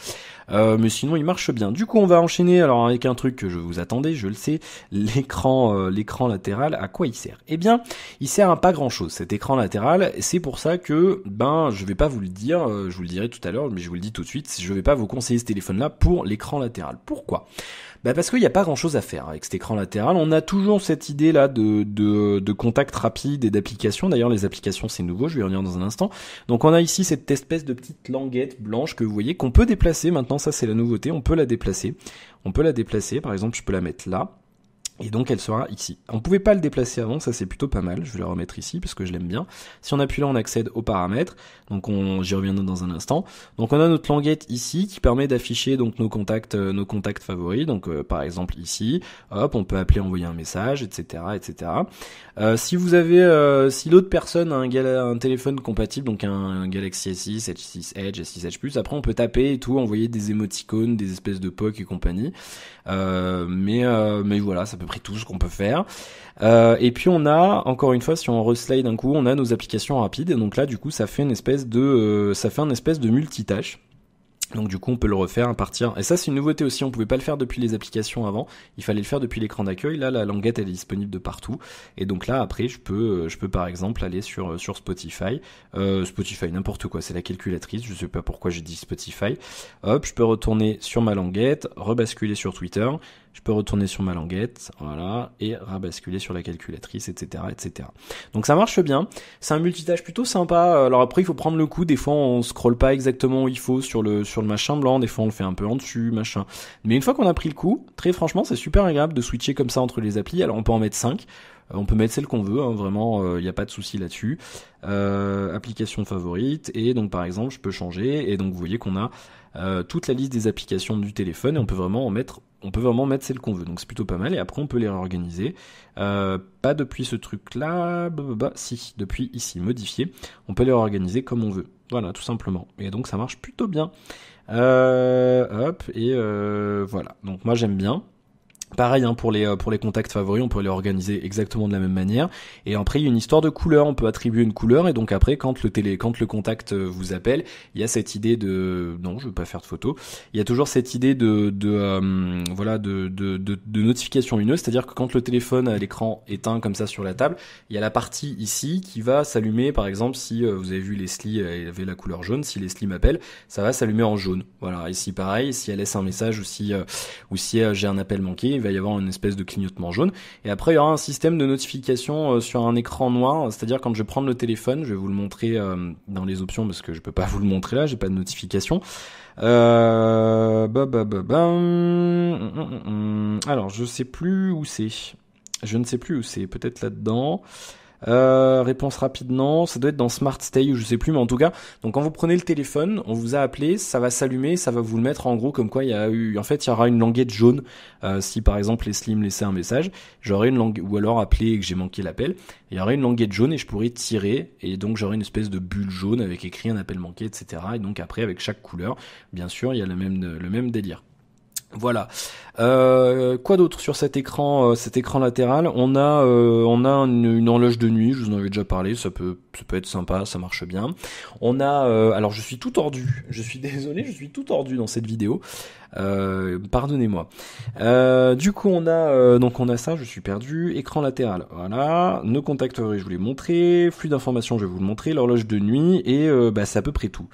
Mais sinon, il marche bien. Du coup, on va enchaîner alors avec un truc que je vous attendais, je le sais, l'écran latéral. À quoi il sert ? Eh bien, il sert à pas grand-chose. Cet écran latéral, c'est pour ça que je vais pas vous le dire, je vous le dirai tout à l'heure, mais je vous le dis tout de suite, je vais pas vous conseiller ce téléphone-là pour l'écran latéral. Pourquoi ? Parce qu'il n'y a pas grand chose à faire avec cet écran latéral. On a toujours cette idée là de contact rapide et d'application. D'ailleurs les applications c'est nouveau, je vais y revenir dans un instant. Donc on a ici cette espèce de petite languette blanche que vous voyez qu'on peut déplacer. Maintenant ça c'est la nouveauté, on peut la déplacer. Par exemple je peux la mettre là. Et donc elle sera ici. On pouvait pas le déplacer avant, ça c'est plutôt pas mal. Je vais la remettre ici parce que je l'aime bien. Si on appuie là, on accède aux paramètres. Donc j'y reviendrai dans un instant. Donc on a notre languette ici qui permet d'afficher donc nos contacts favoris. Donc par exemple ici, hop, on peut appeler, envoyer un message, etc., etc. Si vous avez, si l'autre personne a un téléphone compatible, donc un Galaxy S6, S6 Edge, S6 Edge Plus, après on peut taper et tout, envoyer des émoticônes, des espèces de POC et compagnie. Mais voilà, c'est à peu près tout ce qu'on peut faire. Et puis on a, encore une fois, si on reslide d'un coup, on a nos applications rapides. Et donc là, du coup, ça fait une espèce de multitâche. Donc du coup on peut le refaire à partir, et ça c'est une nouveauté aussi, on pouvait pas le faire depuis les applications avant, il fallait le faire depuis l'écran d'accueil. Là la languette elle est disponible de partout, et donc là après je peux par exemple aller sur Spotify, n'importe quoi, c'est la calculatrice, je sais pas pourquoi j'ai dit Spotify, hop, je peux retourner sur ma languette, rebasculer sur Twitter, je peux retourner sur ma languette, voilà, et rabasculer sur la calculatrice, etc., etc. Donc ça marche bien, c'est un multitâche plutôt sympa. Alors après il faut prendre le coup, des fois on scrolle pas exactement où il faut sur le machin blanc, des fois on le fait un peu en dessus, machin. Mais une fois qu'on a pris le coup, très franchement c'est super agréable de switcher comme ça entre les applis. Alors on peut en mettre 5, on peut mettre celle qu'on veut, hein, vraiment, il n'y a pas de souci là-dessus. Application favorite, et donc par exemple je peux changer, et donc vous voyez qu'on a toute la liste des applications du téléphone, et on peut vraiment mettre celle qu'on veut, donc c'est plutôt pas mal. Et après on peut les réorganiser, pas depuis ce truc là, si, depuis ici, modifier, on peut les réorganiser comme on veut, voilà, tout simplement, et donc ça marche plutôt bien. Hop, et voilà, donc moi j'aime bien. Pareil hein, pour les contacts favoris, on peut les organiser exactement de la même manière. Et après il y a une histoire de couleur, on peut attribuer une couleur, et donc après quand le contact vous appelle, il y a cette idée non, je veux pas faire de photo. Il y a toujours cette idée de notification lumineuse, c'est-à-dire que quand le téléphone a l'écran éteint comme ça sur la table, il y a la partie ici qui va s'allumer. Par exemple, si vous avez vu Leslie avait la couleur jaune, si Leslie m'appelle, ça va s'allumer en jaune. Voilà, ici pareil, si elle laisse un message ou si j'ai un appel manqué, il va y avoir une espèce de clignotement jaune. Et après il y aura un système de notification sur un écran noir, c'est-à-dire quand je vais prendre le téléphone, je vais vous le montrer dans les options parce que je peux pas vous le montrer là, j'ai pas de notification. Alors je ne sais plus où c'est, peut-être là-dedans. Réponse rapide, non, ça doit être dans Smart Stay ou je sais plus, mais en tout cas, donc quand vous prenez le téléphone, on vous a appelé, ça va s'allumer, ça va vous le mettre en gros comme quoi il y aura une languette jaune. Si par exemple Leslie me laissait un message, j'aurais une langue, ou alors appelé et que j'ai manqué l'appel, il y aurait une languette jaune et je pourrais tirer, et donc j'aurais une espèce de bulle jaune avec écrit un appel manqué, etc. Et donc après avec chaque couleur, bien sûr, il y a le même délire. Voilà. Quoi d'autre sur cet écran latéral ? On a une horloge de nuit, je vous en avais déjà parlé, ça peut être sympa, ça marche bien. On a alors je suis tout tordu. Je suis désolé, je suis tout tordu dans cette vidéo. Pardonnez-moi. Du coup on a ça, je suis perdu. Écran latéral, voilà. Nos contacts favoris, je vous l'ai montré. Flux d'informations, je vais vous le montrer. L'horloge de nuit et c'est à peu près tout.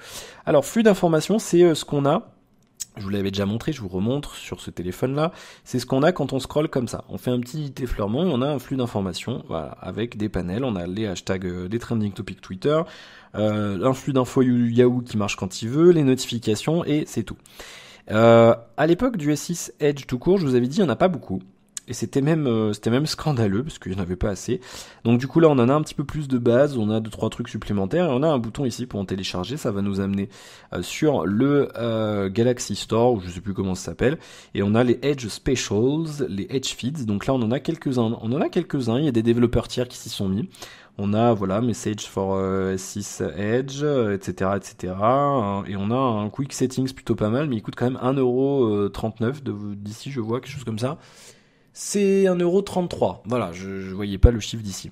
Alors flux d'informations, c'est ce qu'on a Je vous l'avais déjà montré, je vous remontre sur ce téléphone-là. C'est ce qu'on a quand on scrolle comme ça. On fait un petit effleurement, on a un flux d'informations, voilà, avec des panels. On a les hashtags, les trending topics Twitter, un flux d'infos Yahoo qui marche quand il veut, les notifications, et c'est tout. À l'époque du S6 Edge tout court, je vous avais dit, il n'y en a pas beaucoup. Et c'était même scandaleux parce qu'il n'y en avait pas assez. Donc du coup là on en a un petit peu plus de base, on a 2-3 trucs supplémentaires et on a un bouton ici pour en télécharger. Ça va nous amener sur le Galaxy Store, ou je sais plus comment ça s'appelle, et on a les Edge Specials, les Edge Feeds. Donc là on en a quelques-uns, il y a des développeurs tiers qui s'y sont mis. On a voilà Message for S6 Edge, etc., etc. Et on a un Quick Settings plutôt pas mal, mais il coûte quand même 1,39€ d'ici, je vois quelque chose comme ça. C'est 1,33€. Voilà, je voyais pas le chiffre d'ici.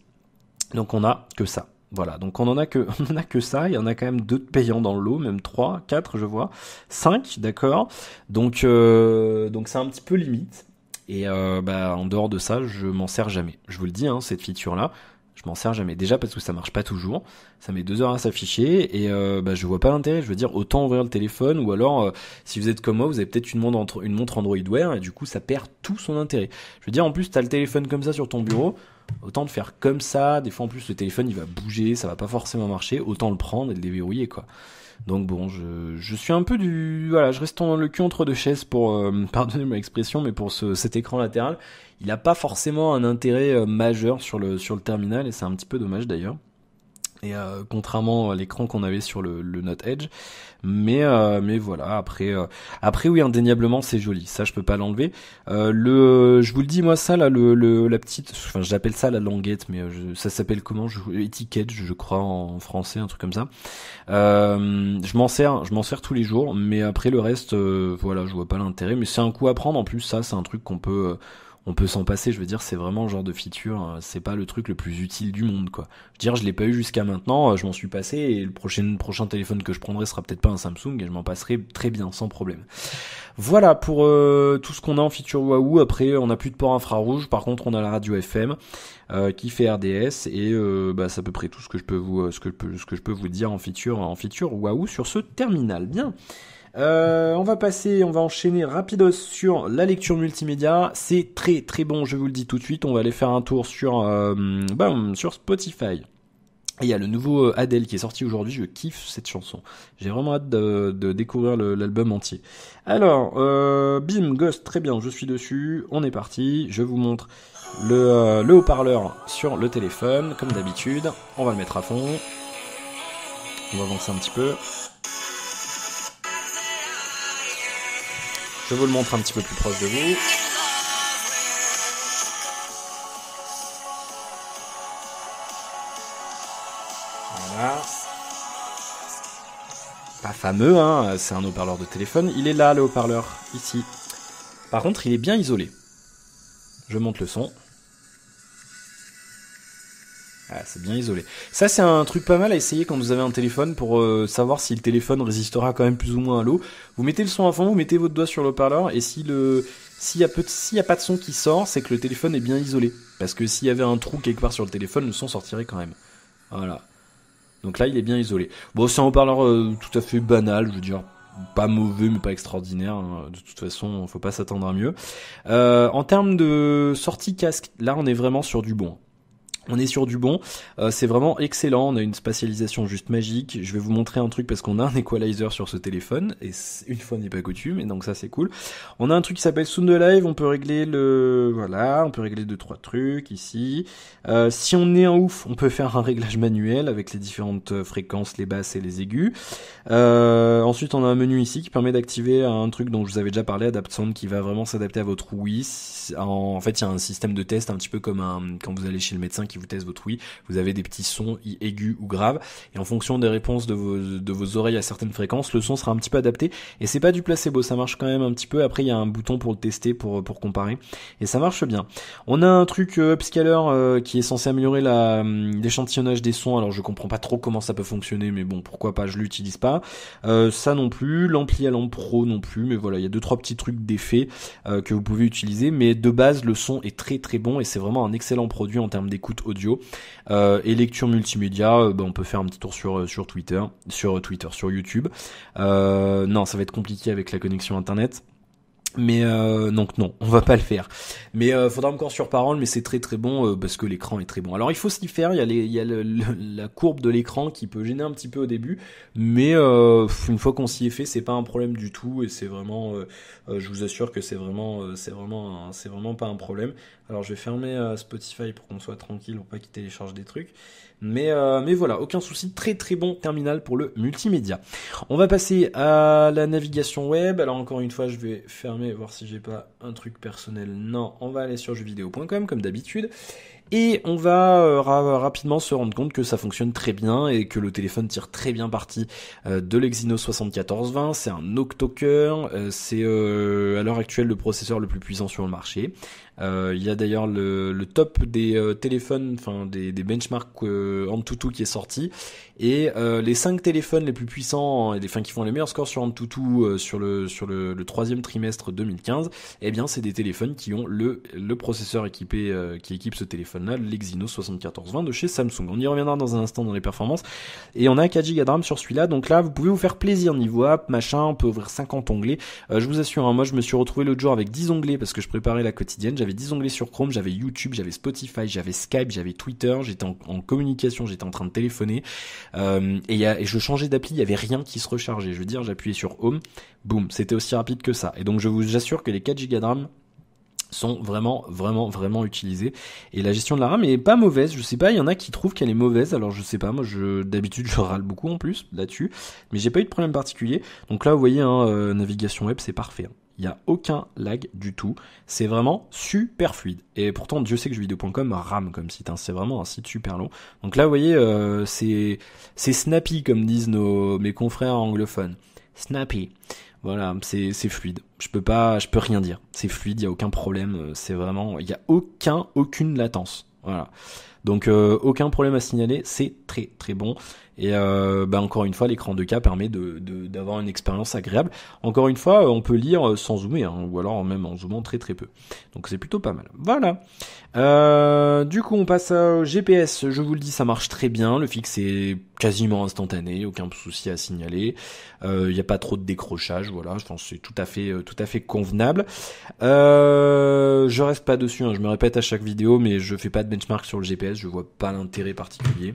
Donc on a que ça. Voilà, donc on en a que ça. Il y en a quand même 2 payants dans le lot, même 3, 4 je vois, 5, d'accord. Donc c'est un petit peu limite. Et en dehors de ça, je m'en sers jamais. Je vous le dis, cette feature-là, je m'en sers jamais. Déjà parce que ça marche pas toujours. Ça met 2 heures à s'afficher et je vois pas l'intérêt. Je veux dire, autant ouvrir le téléphone ou alors si vous êtes comme moi, vous avez peut-être une montre Android Wear et du coup ça perd tout son intérêt. Je veux dire, en plus t'as le téléphone comme ça sur ton bureau, autant le faire comme ça. Des fois en plus le téléphone il va bouger, ça va pas forcément marcher. Autant le prendre et le déverrouiller quoi. Donc bon, je suis un peu je reste dans le cul entre deux chaises pour pardonnez ma expression, mais pour cet écran latéral, il a pas forcément un intérêt majeur sur le terminal et c'est un petit peu dommage d'ailleurs. Et contrairement à l'écran qu'on avait sur le Note Edge, mais voilà. Après oui, indéniablement c'est joli. Ça je peux pas l'enlever. Je vous le dis moi ça là, la petite, enfin j'appelle ça la languette, mais ça s'appelle comment, étiquette, je crois en français, un truc comme ça. Je m'en sers tous les jours, mais après le reste, voilà, je vois pas l'intérêt. Mais c'est un coup à prendre en plus. Ça c'est un truc qu'on peut s'en passer, je veux dire, c'est vraiment le genre de feature, c'est pas le truc le plus utile du monde, quoi. Je veux dire, je l'ai pas eu jusqu'à maintenant, je m'en suis passé, et le prochain téléphone que je prendrai sera peut-être pas un Samsung, et je m'en passerai très bien, sans problème. Voilà pour tout ce qu'on a en feature Wahoo. Après, on a plus de port infrarouge, par contre, on a la radio FM, qui fait RDS, et c'est à peu près tout ce que je peux vous dire en feature Wahoo sur ce terminal. Bien. On va enchaîner rapidos sur la lecture multimédia. C'est très très bon, je vous le dis tout de suite. On va aller faire un tour sur Spotify. Et il y a le nouveau Adele qui est sorti aujourd'hui. Je kiffe cette chanson. J'ai vraiment hâte de découvrir l'album entier. Alors, bim, Ghost, très bien, je suis dessus. On est parti. Je vous montre le haut-parleur sur le téléphone, comme d'habitude. On va le mettre à fond. On va avancer un petit peu. Je vous le montre un petit peu plus proche de vous. Voilà. Pas fameux, c'est un haut-parleur de téléphone. Il est là, le haut-parleur, ici. Par contre, il est bien isolé. Je monte le son. Ah, c'est bien isolé. Ça, c'est un truc pas mal à essayer quand vous avez un téléphone pour savoir si le téléphone résistera quand même plus ou moins à l'eau. Vous mettez le son à fond, vous mettez votre doigt sur le haut-parleur et s'il y a pas de son qui sort, c'est que le téléphone est bien isolé. Parce que s'il y avait un trou quelque part sur le téléphone, le son sortirait quand même. Voilà. Donc là, il est bien isolé. Bon, c'est un haut-parleur tout à fait banal, je veux dire. Pas mauvais mais pas extraordinaire, de toute façon faut pas s'attendre à mieux. En termes de sortie casque, là on est vraiment sur du bon. On est sur du bon, c'est vraiment excellent, on a une spatialisation juste magique. Je vais vous montrer un truc parce qu'on a un equalizer sur ce téléphone, et une fois n'est pas coutume, et donc ça c'est cool. On a un truc qui s'appelle Sound Alive, on peut régler on peut régler 2-3 trucs ici. Si on est un ouf, on peut faire un réglage manuel avec les différentes fréquences, les basses et les aigus. Ensuite on a un menu ici qui permet d'activer un truc dont je vous avais déjà parlé, Adapt Sound, qui va vraiment s'adapter à votre ouïe. En fait il y a un système de test un petit peu comme quand vous allez chez le médecin qui vous teste votre ouïe, vous avez des petits sons aigus ou graves, et en fonction des réponses de vos oreilles à certaines fréquences, le son sera un petit peu adapté, et c'est pas du placebo, ça marche quand même un petit peu. Après il y a un bouton pour le tester, pour comparer, et ça marche bien. On a un truc upscaler qui est censé améliorer l'échantillonnage des sons. Alors je comprends pas trop comment ça peut fonctionner, mais bon, pourquoi pas, je l'utilise pas. Ça non plus, l'ampli à lampe pro non plus, mais voilà, il y a 2-3 petits trucs d'effets que vous pouvez utiliser, mais mais de base le son est très très bon et c'est vraiment un excellent produit en termes d'écoute audio. Et lecture multimédia, on peut faire un petit tour sur sur YouTube. Non, ça va être compliqué avec la connexion internet. Mais donc non, on va pas le faire. Mais faudra encore sur parole, mais c'est très très bon parce que l'écran est très bon. Alors il faut s'y faire, il y a la courbe de l'écran qui peut gêner un petit peu au début, mais une fois qu'on s'y est fait, c'est pas un problème du tout et c'est vraiment, je vous assure que c'est vraiment pas un problème. Alors je vais fermer Spotify pour qu'on soit tranquille, pour pas qu'il télécharge des trucs. Mais voilà, aucun souci, très très bon terminal pour le multimédia. On va passer à la navigation web. Alors encore une fois, je vais fermer, voir si j'ai pas un truc personnel. Non, on va aller sur jeuxvideo.com comme d'habitude. Et on va rapidement se rendre compte que ça fonctionne très bien et que le téléphone tire très bien parti de l'Exynos 7420. C'est un octo-cœur, c'est à l'heure actuelle le processeur le plus puissant sur le marché. Il y a d'ailleurs le top des téléphones, enfin des benchmarks Antutu qui est sorti, et les 5 téléphones les plus puissants, qui font les meilleurs scores sur Antutu sur le troisième trimestre 2015, eh bien c'est des téléphones qui ont le processeur qui équipe ce téléphone-là, l'Exynos 7420 de chez Samsung. On y reviendra dans un instant dans les performances. Et on a 4 Go de RAM sur celui-là, donc là vous pouvez vous faire plaisir niveau app, machin, on peut ouvrir 50 onglets. Je vous assure, moi je me suis retrouvé l'autre jour avec 10 onglets parce que je préparais la quotidienne. J'avais 10 onglets sur Chrome, j'avais YouTube, j'avais Spotify, j'avais Skype, j'avais Twitter, j'étais en communication, j'étais en train de téléphoner, et je changeais d'appli, il y avait rien qui se rechargeait. Je veux dire, j'appuyais sur Home, boum, c'était aussi rapide que ça. Et donc je vous assure que les 4 Go de RAM sont vraiment utilisés, et la gestion de la RAM est pas mauvaise. Je sais pas, il y en a qui trouvent qu'elle est mauvaise, alors je sais pas, moi d'habitude je râle beaucoup en plus là-dessus, mais j'ai pas eu de problème particulier. Donc là vous voyez, navigation web, c'est parfait, il n'y a aucun lag du tout, c'est vraiment super fluide. Et pourtant Dieu sait que jeuxvideo.com rame comme site, c'est vraiment un site super long. Donc là vous voyez, c'est snappy comme disent mes confrères anglophones, snappy. Voilà, c'est fluide. Je peux rien dire. C'est fluide, il y a aucun problème. C'est vraiment, il y a aucune latence. Voilà. Donc aucun problème à signaler. C'est très très bon. Et encore une fois, l'écran 2K permet d'avoir une expérience agréable. Encore une fois, on peut lire sans zoomer, ou alors même en zoomant très très peu. Donc c'est plutôt pas mal. Voilà. Du coup, on passe au GPS. Je vous le dis, ça marche très bien. Le fixe est quasiment instantané, aucun souci à signaler. Il n'y a pas trop de décrochage. Voilà, je pense que c'est tout à fait convenable. Je reste pas dessus. Je me répète à chaque vidéo, mais je fais pas de benchmark sur le GPS. Je vois pas l'intérêt particulier.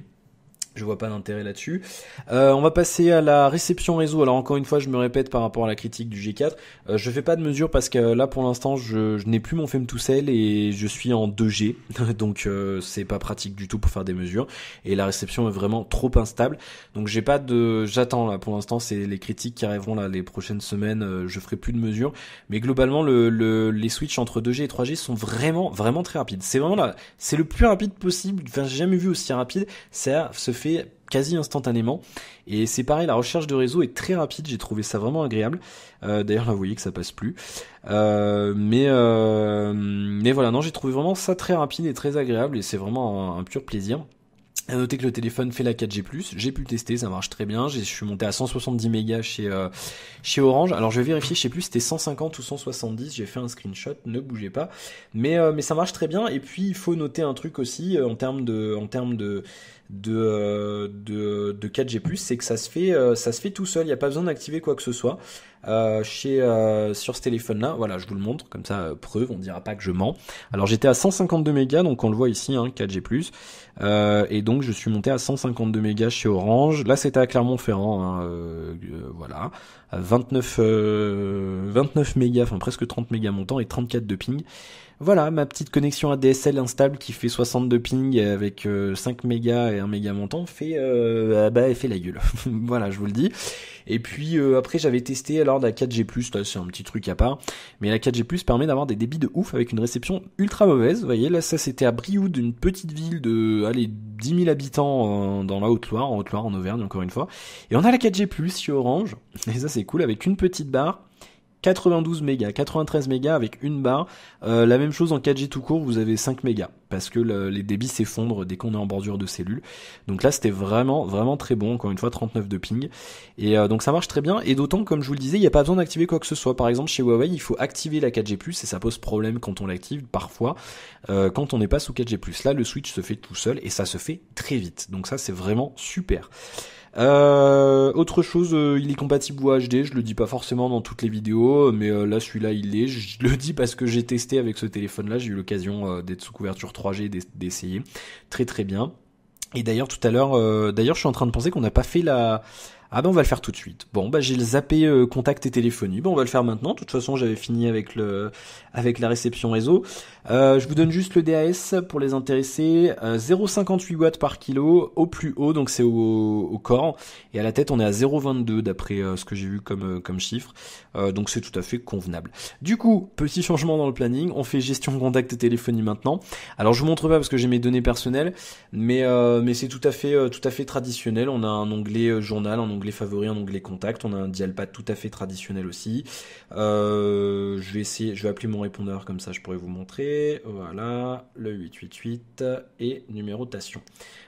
Je vois pas d'intérêt là-dessus. On va passer à la réception réseau. Alors encore une fois, je me répète par rapport à la critique du G4. Je fais pas de mesure parce que là pour l'instant je n'ai plus mon femtocell et je suis en 2G. Donc c'est pas pratique du tout pour faire des mesures. Et la réception est vraiment trop instable. Donc j'attends là pour l'instant, c'est les critiques qui arriveront là les prochaines semaines. Je ferai plus de mesures. Mais globalement les switches entre 2G et 3G sont vraiment très rapides. C'est vraiment là, c'est le plus rapide possible. Enfin j'ai jamais vu aussi rapide. Ça se fait quasi instantanément, et c'est pareil, la recherche de réseau est très rapide, j'ai trouvé ça vraiment agréable. D'ailleurs là vous voyez que ça passe plus, mais voilà, non, j'ai trouvé vraiment ça très rapide et très agréable, et c'est vraiment un pur plaisir. À noter que le téléphone fait la 4G+, j'ai pu le tester, ça marche très bien. Je suis monté à 170 mégas chez Orange. Alors je vais vérifier, je sais plus si c'était 150 ou 170, j'ai fait un screenshot, ne bougez pas. Mais ça marche très bien. Et puis il faut noter un truc aussi en termes de 4G+, c'est que ça se fait tout seul, il n'y a pas besoin d'activer quoi que ce soit. Sur ce téléphone là, voilà, je vous le montre comme ça, preuve, on dira pas que je mens. Alors j'étais à 152 mégas, donc on le voit ici, 4G+, et donc je suis monté à 152 mégas chez Orange. Là c'était à Clermont-Ferrand, voilà, à 29 mégas, enfin presque 30 mégas montant et 34 de ping. Voilà, ma petite connexion ADSL instable qui fait 62 ping avec 5 mégas et 1 méga montant elle fait la gueule. Voilà, je vous le dis. Et puis après j'avais testé alors la 4G+, là c'est un petit truc à part, mais la 4G+ permet d'avoir des débits de ouf avec une réception ultra mauvaise. Vous voyez, là ça c'était à Brioude, une petite ville de 10 000 habitants dans la Haute-Loire, en Auvergne encore une fois. Et on a la 4G+ chez Orange, et ça c'est cool, avec une petite barre 92 mégas, 93 mégas avec une barre. La même chose en 4G tout court, vous avez 5 mégas parce que les débits s'effondrent dès qu'on est en bordure de cellule. Donc là, c'était vraiment vraiment très bon. Encore une fois, 39 de ping. Et donc ça marche très bien. Et d'autant, comme je vous le disais, il n'y a pas besoin d'activer quoi que ce soit. Par exemple, chez Huawei, il faut activer la 4G+, et ça pose problème quand on l'active parfois, quand on n'est pas sous 4G+. Là, le switch se fait tout seul et ça se fait très vite. Donc ça, c'est vraiment super. Autre chose, il est compatible UHD, je le dis pas forcément dans toutes les vidéos, mais là celui-là il l'est, je le dis parce que j'ai testé avec ce téléphone-là, j'ai eu l'occasion d'être sous couverture 3G, d'essayer, très très bien. Et d'ailleurs tout à l'heure, je suis en train de penser qu'on n'a pas fait la... Ah ben on va le faire tout de suite. Bon bah j'ai le zappé contact et téléphonie. Bon on va le faire maintenant. De toute façon j'avais fini avec la réception réseau. Je vous donne juste le DAS pour les intéressés. 0,58 watts par kilo au plus haut, donc c'est au corps. Et à la tête on est à 0,22 d'après ce que j'ai vu comme chiffre. Donc c'est tout à fait convenable. Du coup petit changement dans le planning. On fait gestion contact et téléphonie maintenant. Alors je vous montre pas parce que j'ai mes données personnelles, mais c'est tout à fait traditionnel. On a un onglet journal, un onglet favori, un onglet contact, on a un dial-pad tout à fait traditionnel aussi. Je vais appeler mon répondeur comme ça je pourrais vous montrer. Voilà, le 888 et numérotation.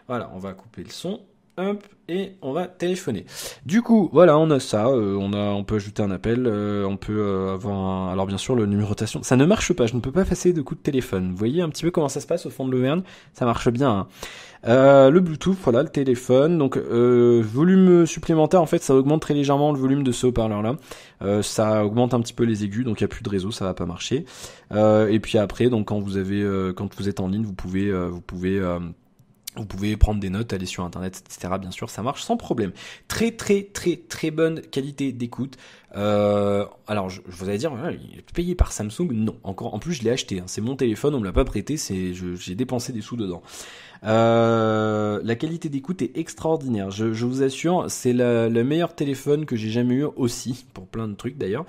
Voilà, on va couper le son. Hop, et on va téléphoner. Du coup, voilà, on a ça. On peut ajouter un appel. On peut avoir alors bien sûr le numérotation. Ça ne marche pas. Je ne peux pas passer de coups de téléphone. Vous voyez un petit peu comment ça se passe au fond de l'Auvergne. Ça marche bien. Hein. Le Bluetooth, voilà, le téléphone. Donc volume supplémentaire, en fait, ça augmente très légèrement le volume de ce haut-parleur là. Ça augmente un petit peu les aigus, donc il n'y a plus de réseau, ça va pas marcher. Et puis après, donc quand vous êtes en ligne, vous pouvez prendre des notes, aller sur internet, etc. Bien sûr, ça marche sans problème. Très très très très bonne qualité d'écoute. Alors je vous allez dire, voilà, il est payé par Samsung. Non, encore. En plus, je l'ai acheté. Hein. C'est mon téléphone, on me l'a pas prêté. J'ai dépensé des sous dedans. La qualité d'écoute est extraordinaire. Je vous assure, c'est le meilleur téléphone que j'ai jamais eu aussi, pour plein de trucs d'ailleurs.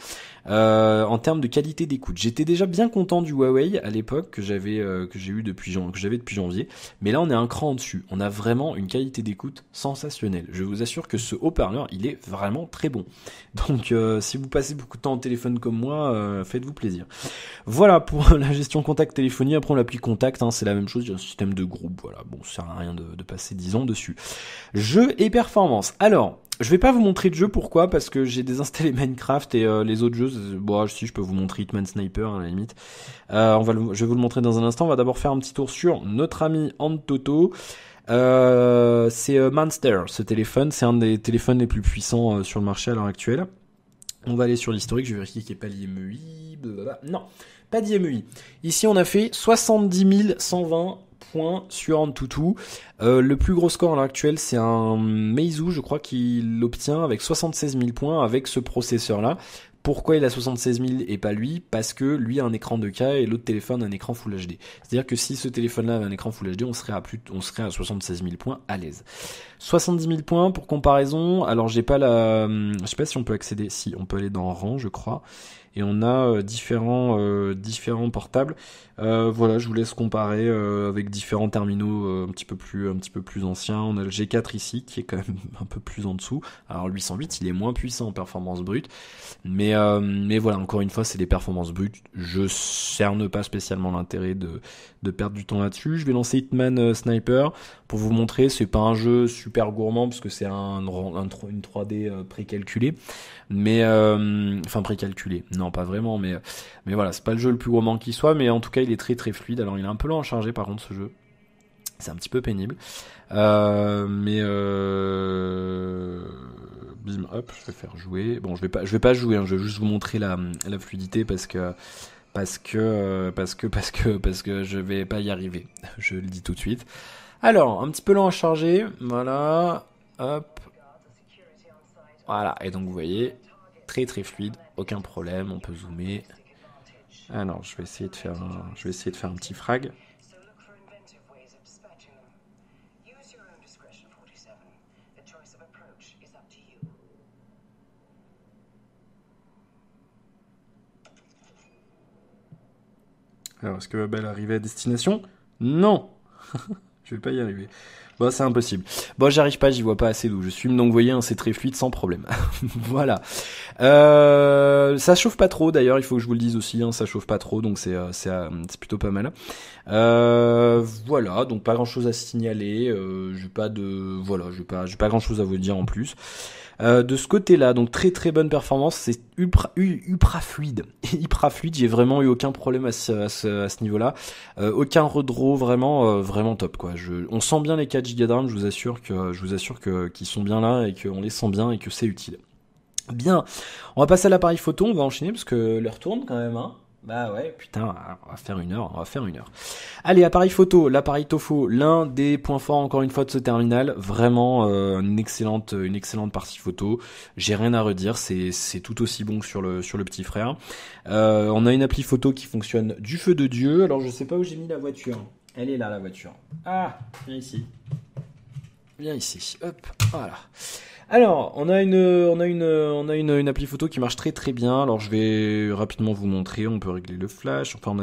En termes de qualité d'écoute, j'étais déjà bien content du Huawei à l'époque que j'avais depuis janvier, mais là on est un cran en dessus. On a vraiment une qualité d'écoute sensationnelle. Je vous assure que ce haut-parleur, il est vraiment très bon. Donc si vous passez beaucoup de temps au téléphone comme moi, faites-vous plaisir. Voilà pour la gestion contact téléphonie. Après on l'appli contact, hein, c'est la même chose, il y a un système de groupe, voilà. Bon, ça sert à rien de passer 10 ans dessus. Jeux et performance. Alors, je vais pas vous montrer de jeu, pourquoi ? Parce que j'ai désinstallé Minecraft et les autres jeux, bon, si je peux vous montrer Hitman Sniper à la limite. Je vais vous le montrer dans un instant. On va d'abord faire un petit tour sur notre ami Antoto. C'est Monster, ce téléphone. C'est un des téléphones les plus puissants sur le marché à l'heure actuelle. On va aller sur l'historique, je vais vérifier qu'il n'y ait pas l'IMEI. Non, pas d'IMEI. Ici, on a fait 70 120 points sur Antutu. Le plus gros score à l'heure actuelle, c'est un Meizu, je crois qu'il l'obtient avec 76 000 points avec ce processeur-là. Pourquoi il a 76 000 et pas lui ? Parce que lui a un écran 2K et l'autre téléphone a un écran Full HD. C'est-à-dire que si ce téléphone-là avait un écran Full HD, on serait à 76 000 points à l'aise. 70 000 points pour comparaison. Alors je sais pas si on peut accéder. Si, on peut aller dans rang, je crois. Et on a différents portables. Voilà, je vous laisse comparer avec différents terminaux un petit peu plus anciens. On a le G4 ici qui est quand même un peu plus en dessous. Alors le 808, il est moins puissant en performance brute, mais voilà, encore une fois, c'est des performances brutes. Je cerne pas spécialement l'intérêt de perdre du temps là-dessus. Je vais lancer Hitman Sniper pour vous montrer. C'est pas un jeu super gourmand parce que c'est une 3D précalculée, mais enfin précalculée. Non, pas vraiment, mais voilà, c'est pas le jeu le plus gourmand qui soit, mais en tout cas, il est très très fluide. Alors, il est un peu lent à charger par contre ce jeu. C'est un petit peu pénible. Bim, hop, je vais faire jouer. Bon, je vais pas jouer, hein, je vais juste vous montrer la fluidité parce que je vais pas y arriver. Je le dis tout de suite. Alors, un petit peu lent à charger. Voilà. Hop. Voilà. Et donc, vous voyez, très très fluide. Aucun problème. On peut zoomer. Alors, je vais essayer de faire un petit frag. Alors, est-ce que ma belle arrive à destination ? Non. Je vais pas y arriver. Bon, c'est impossible. Bon, j'arrive pas, j'y vois pas assez d'où je suis. Donc, vous voyez, hein, c'est très fluide sans problème. Voilà. Ça chauffe pas trop, d'ailleurs, il faut que je vous le dise aussi, hein, ça chauffe pas trop, donc c'est plutôt pas mal. Voilà, donc pas grand chose à signaler. J'ai pas de, voilà, j'ai pas grand chose à vous dire en plus. De ce côté-là, donc très très bonne performance, c'est ultra fluide, hyper fluide. J'ai vraiment eu aucun problème à ce niveau-là, aucun redraw, vraiment top quoi. On sent bien les 4 Go de RAM, je vous assure que qu'ils sont bien là et qu'on les sent bien et que c'est utile. Bien, on va passer à l'appareil photo, on va enchaîner parce que l'heure tourne quand même, hein. Bah ouais, putain, on va faire 1 heure. Allez, appareil photo, l'appareil Tofo, l'un des points forts encore une fois de ce terminal, vraiment une excellente partie photo. J'ai rien à redire, c'est tout aussi bon que sur le petit frère. On a une appli photo qui fonctionne du feu de Dieu. Alors je sais pas où j'ai mis la voiture. Elle est là la voiture. Ah, viens ici. Hop, voilà. Alors, on a une appli photo qui marche très très bien. Alors, je vais rapidement vous montrer. On peut régler le flash. Enfin, on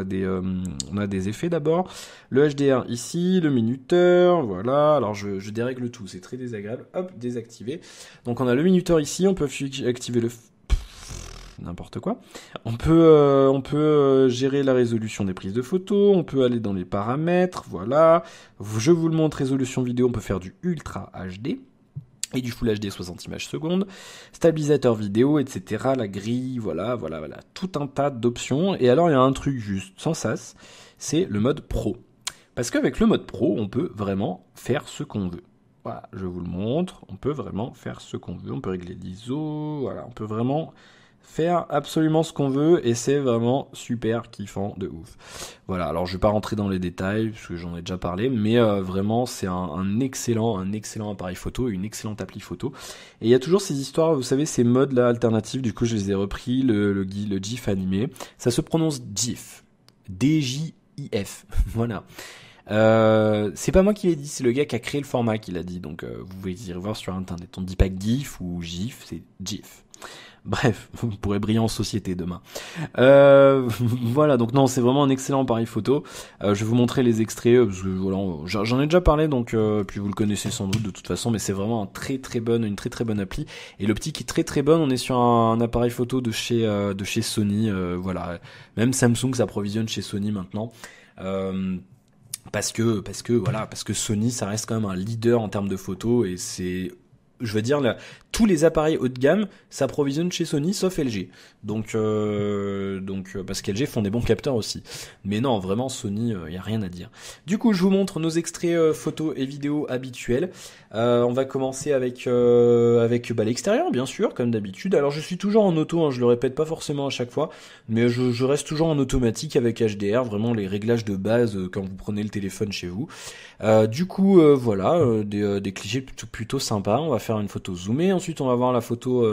a des effets d'abord. Le HDR ici, le minuteur, voilà. Alors, je dérègle tout. C'est très désagréable. Hop, désactiver. Donc, on a le minuteur ici. On peut activer le n'importe quoi. On peut gérer la résolution des prises de photos. On peut aller dans les paramètres. Voilà. Je vous le montre. Résolution vidéo. On peut faire du Ultra HD. Et du Full HD 60 images secondes, stabilisateur vidéo, etc. La grille, voilà, tout un tas d'options. Et alors il y a un truc juste sans sas, c'est le mode pro. Parce qu'avec le mode pro, on peut vraiment faire ce qu'on veut. Voilà, je vous le montre, on peut vraiment faire ce qu'on veut. On peut régler l'ISO, voilà, on peut vraiment faire absolument ce qu'on veut et c'est vraiment super kiffant de ouf. Voilà, alors je vais pas rentrer dans les détails parce que j'en ai déjà parlé, mais vraiment c'est un excellent appareil photo, une excellente appli photo. Et il y a toujours ces histoires, vous savez, ces modes là alternatifs, du coup je les ai repris, le GIF animé, ça se prononce GIF, D-J-I-F, voilà. C'est pas moi qui l'ai dit, c'est le gars qui a créé le format qui l'a dit, donc vous pouvez y revoir sur internet. On dit pas GIF ou GIF, c'est GIF. Bref, vous pourrez briller en société demain. Voilà, donc non, c'est vraiment un excellent appareil photo. Je vais vous montrer les extraits, parce que voilà, j'en ai déjà parlé, donc puis vous le connaissez sans doute de toute façon, mais c'est vraiment une très très bonne appli. Et l'optique est très très bonne. On est sur un appareil photo de chez Sony. Voilà, même Samsung s'approvisionne chez Sony maintenant. Parce que Sony, ça reste quand même un leader en termes de photos et c'est, je veux dire, là, tous les appareils haut de gamme s'approvisionnent chez Sony sauf LG. Donc parce qu'LG font des bons capteurs aussi. Mais non, vraiment Sony, y a rien à dire. Du coup, je vous montre nos extraits photos et vidéos habituels. On va commencer avec l'extérieur, bien sûr, comme d'habitude. Alors je suis toujours en auto, hein, je le répète pas forcément à chaque fois, mais je reste toujours en automatique avec HDR, vraiment les réglages de base quand vous prenez le téléphone chez vous. Du coup, voilà, des clichés plutôt sympas. On va faire une photo zoomée. Ensuite, on va voir la photo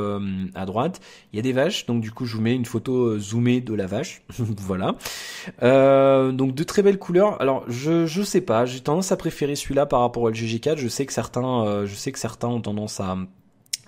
à droite. Il y a des vaches, donc du coup, je vous mets une photo zoomée de la vache. Voilà. Donc de très belles couleurs. Alors, je sais pas. J'ai tendance à préférer celui-là par rapport au LG G4. Je sais que certains ont tendance à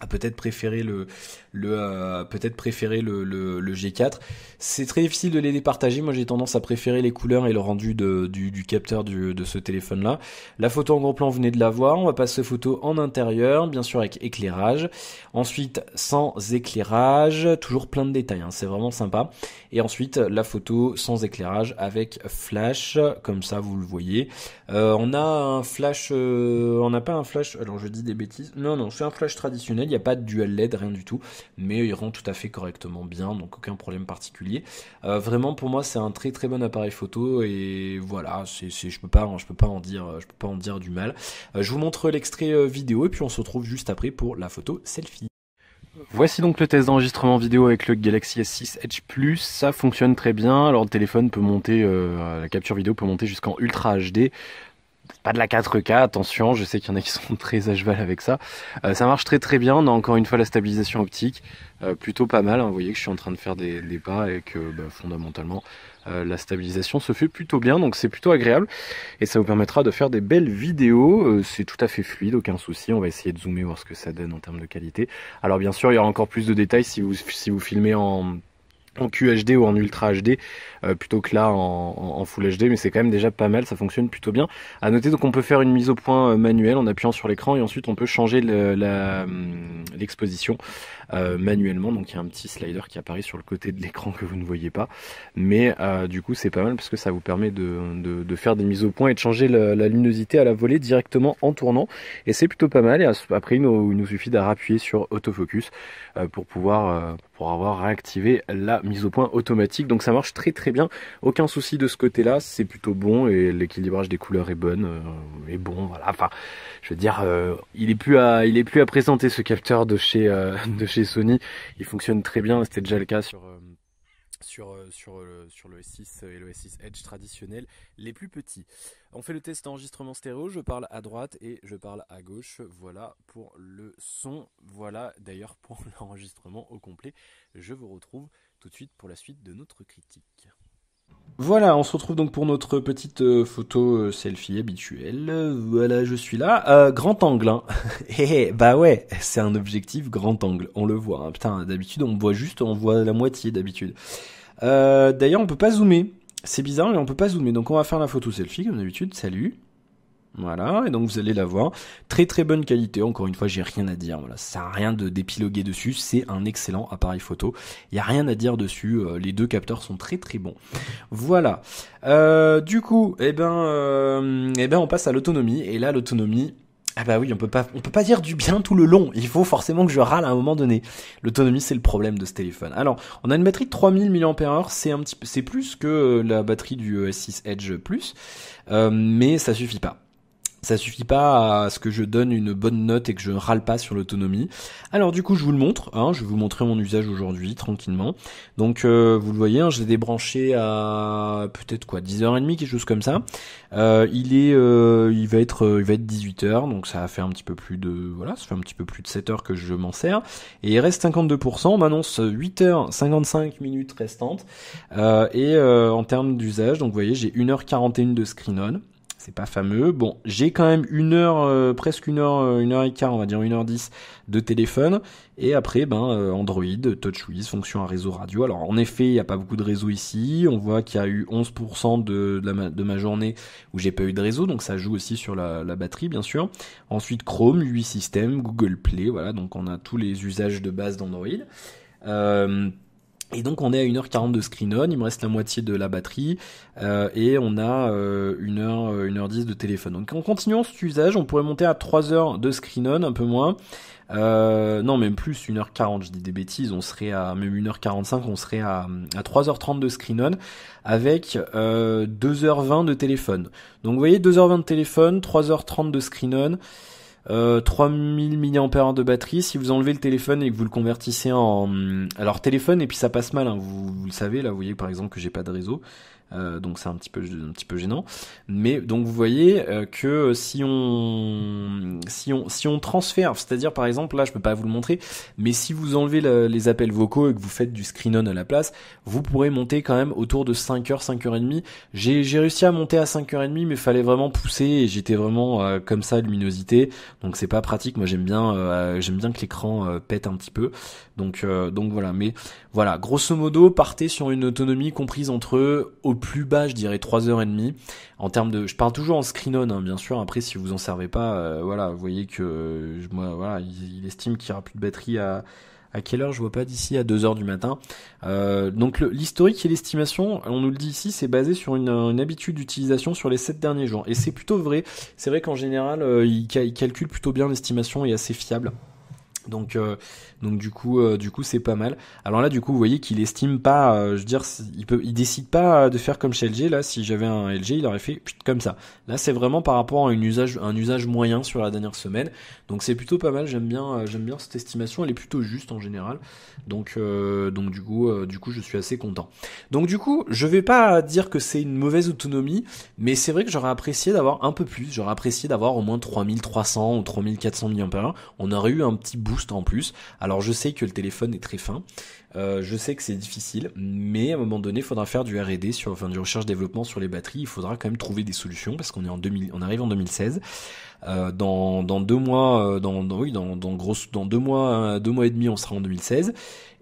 peut-être préférer le G4. C'est très difficile de les départager. Moi, j'ai tendance à préférer les couleurs et le rendu du capteur de ce téléphone-là. La photo en gros plan, vous venez de la voir. On va passer aux photos en intérieur, bien sûr avec éclairage. Ensuite, sans éclairage, toujours plein de détails, hein, c'est vraiment sympa. Et ensuite, la photo sans éclairage avec flash, comme ça, vous le voyez. On a un flash, on n'a pas un flash, alors je dis des bêtises. Non, c'est un flash traditionnel. Il n'y a pas de dual LED, rien du tout, mais il rend tout à fait correctement bien, donc aucun problème particulier. Vraiment pour moi c'est un très très bon appareil photo et voilà, je peux pas en dire du mal. Je vous montre l'extrait vidéo et puis on se retrouve juste après pour la photo selfie. Voici donc le test d'enregistrement vidéo avec le Galaxy S6 Edge Plus, ça fonctionne très bien. Alors le téléphone peut monter, la capture vidéo peut monter jusqu'en Ultra HD. Pas de la 4K, attention, je sais qu'il y en a qui sont très à cheval avec ça. Ça marche très très bien, on a encore une fois la stabilisation optique, plutôt pas mal, hein. Vous voyez que je suis en train de faire des pas et que fondamentalement la stabilisation se fait plutôt bien, donc c'est plutôt agréable et ça vous permettra de faire des belles vidéos. C'est tout à fait fluide, aucun souci. On va essayer de zoomer, voir ce que ça donne en termes de qualité. Alors bien sûr il y aura encore plus de détails si vous filmez en en QHD ou en Ultra HD plutôt que là en Full HD, mais c'est quand même déjà pas mal, ça fonctionne plutôt bien. À noter, donc on peut faire une mise au point manuelle en appuyant sur l'écran et ensuite on peut changer l'exposition manuellement. Donc il y a un petit slider qui apparaît sur le côté de l'écran que vous ne voyez pas, mais du coup c'est pas mal parce que ça vous permet de faire des mises au point et de changer la luminosité à la volée directement en tournant, et c'est plutôt pas mal. Et après il nous suffit de rappuyer sur autofocus pour avoir réactivé la mise au point automatique. Donc ça marche très très bien, aucun souci de ce côté-là, c'est plutôt bon et l'équilibrage des couleurs est est bon. Voilà. Enfin, je veux dire, il est plus à présenter ce capteur de chez Sony. Il fonctionne très bien. C'était déjà le cas sur le S6 et le S6 Edge traditionnel, les plus petits. On fait le test d'enregistrement stéréo, je parle à droite et je parle à gauche, voilà pour le son, voilà d'ailleurs pour l'enregistrement au complet. Je vous retrouve tout de suite pour la suite de notre critique. Voilà, on se retrouve donc pour notre petite photo selfie habituelle. Voilà, je suis là. Grand angle, hein. Bah ouais, c'est un objectif grand angle. On le voit, hein. Putain, d'habitude on voit la moitié d'habitude. D'ailleurs, on peut pas zoomer. C'est bizarre, mais on peut pas zoomer. Donc on va faire la photo selfie comme d'habitude. Salut. Voilà, et donc vous allez la voir. Très très bonne qualité, encore une fois, j'ai rien à dire. Voilà, ça sert à rien d'épiloguer dessus, c'est un excellent appareil photo. Il y a rien à dire dessus, les deux capteurs sont très très bons. Voilà. Du coup, on passe à l'autonomie, et là l'autonomie, ah bah oui, on peut pas dire du bien tout le long. Il faut forcément que je râle à un moment donné. L'autonomie, c'est le problème de ce téléphone. Alors, on a une batterie de 3000 mAh, c'est plus que la batterie du S6 Edge Plus, mais ça suffit pas. Ça suffit pas à ce que je donne une bonne note et que je râle pas sur l'autonomie. Alors du coup, je vous le montre. Je vais vous montrer mon usage aujourd'hui, tranquillement. Donc vous le voyez, je l'ai débranché à peut-être 10h30, quelque chose comme ça. Il va être 18h, donc ça fait un petit peu plus de ça fait un petit peu plus de 7 heures que je m'en sers. Et il reste 52%. On m'annonce 8h55 minutes restantes. En termes d'usage, donc vous voyez, j'ai 1h41 de screen on. C'est pas fameux. Bon, j'ai quand même presque une heure et quart, on va dire 1h10 de téléphone. Et après, Android, TouchWiz, fonction à réseau radio. Alors, en effet, il n'y a pas beaucoup de réseau ici. On voit qu'il y a eu 11% de ma journée où j'ai pas eu de réseau. Donc, ça joue aussi sur la batterie, bien sûr. Ensuite, Chrome, UI System, Google Play. Voilà, donc on a tous les usages de base d'Android. Et donc on est à 1h40 de screen on, il me reste la moitié de la batterie, et on a 1h10 de téléphone. Donc en continuant cet usage, on pourrait monter à 3 heures de screen on, un peu moins. Non, même plus, 1h40, je dis des bêtises, on serait à même 1h45, on serait à 3h30 de screen on, avec 2h20 de téléphone. Donc vous voyez, 2h20 de téléphone, 3h30 de screen on, 3000 mAh de batterie. Si vous enlevez le téléphone et que vous le convertissez alors téléphone, et puis ça passe mal, hein, vous le savez, là vous voyez par exemple que j'ai pas de réseau, donc c'est un petit peu gênant, mais donc vous voyez que si on transfère, c'est-à-dire par exemple là je peux pas vous le montrer, mais si vous enlevez les appels vocaux et que vous faites du screen on à la place, vous pourrez monter quand même autour de 5h, 5h30. J'ai réussi à monter à 5h30, mais fallait vraiment pousser et j'étais vraiment comme ça, luminosité, donc c'est pas pratique. Moi j'aime bien que l'écran pète un petit peu, donc voilà. Mais voilà, grosso modo, partez sur une autonomie comprise entre, au plus bas, je dirais 3h30. En termes de, je parle toujours en screen on, hein, bien sûr. Après, si vous en servez pas, vous voyez que il estime qu'il y aura plus de batterie à quelle heure, je vois pas d'ici, à 2h du matin. Donc l'historique et l'estimation, on nous le dit ici, c'est basé sur une habitude d'utilisation sur les 7 derniers jours. Et c'est plutôt vrai. C'est vrai qu'en général, il calcule plutôt bien l'estimation et assez fiable. Donc du coup c'est pas mal. Alors là du coup vous voyez qu'il estime pas, il décide pas de faire comme chez LG. Là si j'avais un LG il aurait fait comme ça. Là c'est vraiment par rapport à un usage moyen sur la dernière semaine. Donc c'est plutôt pas mal. J'aime bien cette estimation. Elle est plutôt juste en général. Donc du coup je suis assez content. Donc du coup je vais pas dire que c'est une mauvaise autonomie, mais c'est vrai que j'aurais apprécié d'avoir un peu plus. J'aurais apprécié d'avoir au moins 3300 ou 3400 mAh. On aurait eu un petit boost en plus. Alors je sais que le téléphone est très fin, Je sais que c'est difficile, mais à un moment donné, il faudra faire du R&D du recherche-développement sur les batteries. Il faudra quand même trouver des solutions parce qu'on est on arrive en 2016. Dans 2 mois, dans 2 mois et demi, on sera en 2016.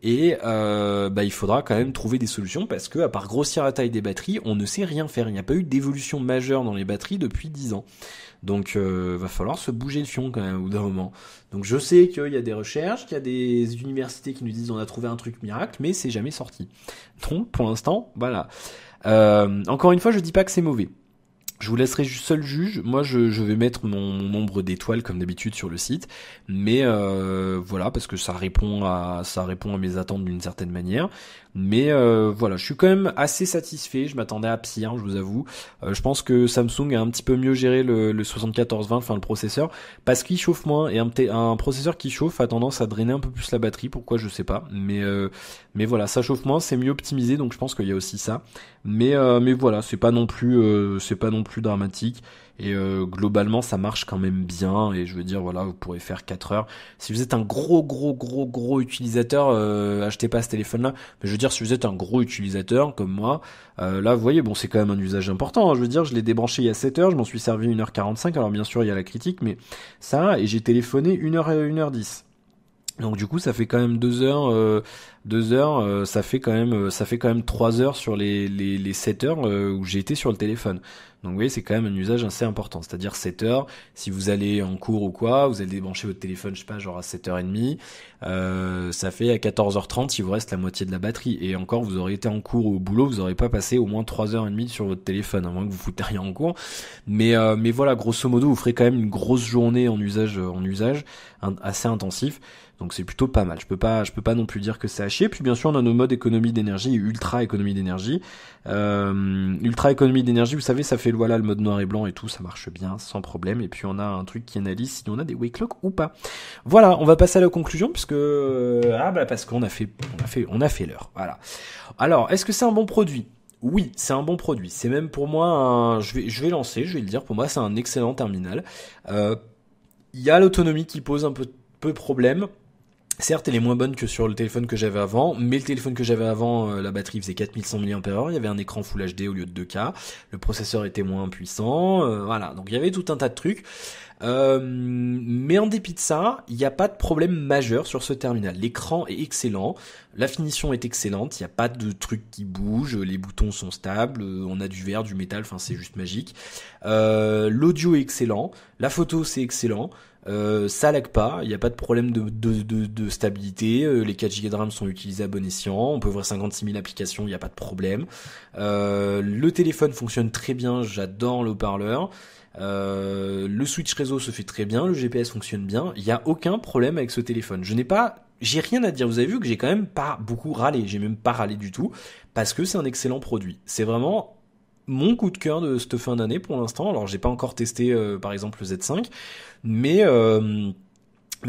Et il faudra quand même trouver des solutions parce que à part grossir la taille des batteries, on ne sait rien faire. Il n'y a pas eu d'évolution majeure dans les batteries depuis 10 ans. Donc va falloir se bouger le fion quand même au bout d'un moment. Donc je sais qu'il y a des recherches, qu'il y a des universités qui nous disent on a trouvé un truc miracle, mais c'est jamais sorti. Donc pour l'instant, voilà. Encore une fois, je dis pas que c'est mauvais. Je vous laisserai seul juge. Moi, je vais mettre mon nombre d'étoiles comme d'habitude sur le site, mais voilà, parce que ça répond à mes attentes d'une certaine manière. Mais voilà, je suis quand même assez satisfait. Je m'attendais à pire, je vous avoue. Je pense que Samsung a un petit peu mieux géré le 7420, enfin le processeur, parce qu'il chauffe moins. Et un processeur qui chauffe a tendance à drainer un peu plus la batterie. Pourquoi, je sais pas. Mais voilà, ça chauffe moins, c'est mieux optimisé, donc je pense qu'il y a aussi ça. Mais voilà, c'est pas non plus dramatique. Et globalement ça marche quand même bien, et je veux dire voilà, vous pourrez faire 4 heures. Si vous êtes un gros utilisateur, achetez pas ce téléphone là, mais je veux dire si vous êtes un gros utilisateur comme moi, là vous voyez, bon c'est quand même un usage important, hein. Je veux dire, je l'ai débranché il y a 7 heures, je m'en suis servi 1h45, alors bien sûr il y a la critique, mais ça, et j'ai téléphoné 1h et 1h10. Donc du coup ça fait quand même 2 heures, ça fait quand même 3 heures sur les 7 heures où j'ai été sur le téléphone. Donc vous voyez, c'est quand même un usage assez important, c'est-à-dire 7 heures, si vous allez en cours ou quoi, vous allez débrancher votre téléphone, je sais pas, genre à 7h30, ça fait à 14h30 il vous reste la moitié de la batterie, et encore vous aurez été en cours ou au boulot, vous aurez pas passé au moins 3h30 sur votre téléphone, à moins que vous foutez rien en cours, mais voilà, grosso modo vous ferez quand même une grosse journée en usage assez intensif. Donc c'est plutôt pas mal. Je peux pas non plus dire que c'est à chier. Puis bien sûr on a nos modes économie d'énergie et ultra économie d'énergie. Ultra économie d'énergie, vous savez, ça fait voilà le mode noir et blanc et tout, ça marche bien sans problème. Et puis on a un truc qui analyse si on a des wake clocks ou pas. Voilà, on va passer à la conclusion puisque parce qu'on a fait l'heure. Voilà. Alors est-ce que c'est un bon produit? Oui, c'est un bon produit. C'est même pour moi je vais lancer, je vais le dire. Pour moi c'est un excellent terminal. Il y a l'autonomie qui pose un peu problème. Certes, elle est moins bonne que sur le téléphone que j'avais avant, mais le téléphone que j'avais avant, la batterie faisait 4100 mAh, il y avait un écran Full HD au lieu de 2K, le processeur était moins puissant, voilà, donc il y avait tout un tas de trucs. Mais en dépit de ça, il n'y a pas de problème majeur sur ce terminal. L'écran est excellent, la finition est excellente, il n'y a pas de trucs qui bougent, les boutons sont stables, on a du verre, du métal, enfin c'est juste magique. L'audio est excellent, la photo c'est excellent. Ça lag pas, il n'y a pas de problème de stabilité, les 4 Go de RAM sont utilisés à bon escient, on peut ouvrir 56 000 applications, il n'y a pas de problème. Le téléphone fonctionne très bien, j'adore le haut-parleur. Le switch réseau se fait très bien, le GPS fonctionne bien, il n'y a aucun problème avec ce téléphone. J'ai rien à dire, vous avez vu que j'ai quand même pas beaucoup râlé, j'ai même pas râlé du tout, parce que c'est un excellent produit. C'est vraiment mon coup de cœur de cette fin d'année pour l'instant. Alors j'ai pas encore testé par exemple le Z5, mais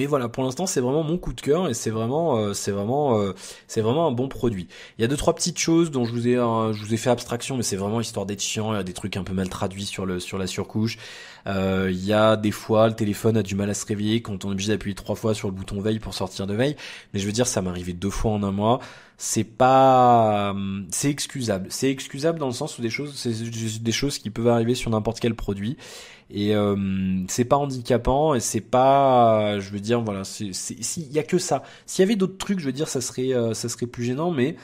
voilà, pour l'instant c'est vraiment mon coup de cœur et c'est vraiment un bon produit. Il y a 2-3 petites choses dont je vous ai fait abstraction, mais c'est vraiment histoire d'être chiant. Il y a des trucs un peu mal traduits sur la surcouche. Il y a des fois le téléphone a du mal à se réveiller quand on est obligé d'appuyer 3 fois sur le bouton veille pour sortir de veille. Mais je veux dire, ça m'est arrivé 2 fois en un mois. C'est excusable. C'est excusable dans le sens où c'est des choses qui peuvent arriver sur n'importe quel produit. Et c'est pas handicapant et c'est pas, je veux dire, voilà, il y a que ça. S'il y avait d'autres trucs, je veux dire, ça serait plus gênant, mais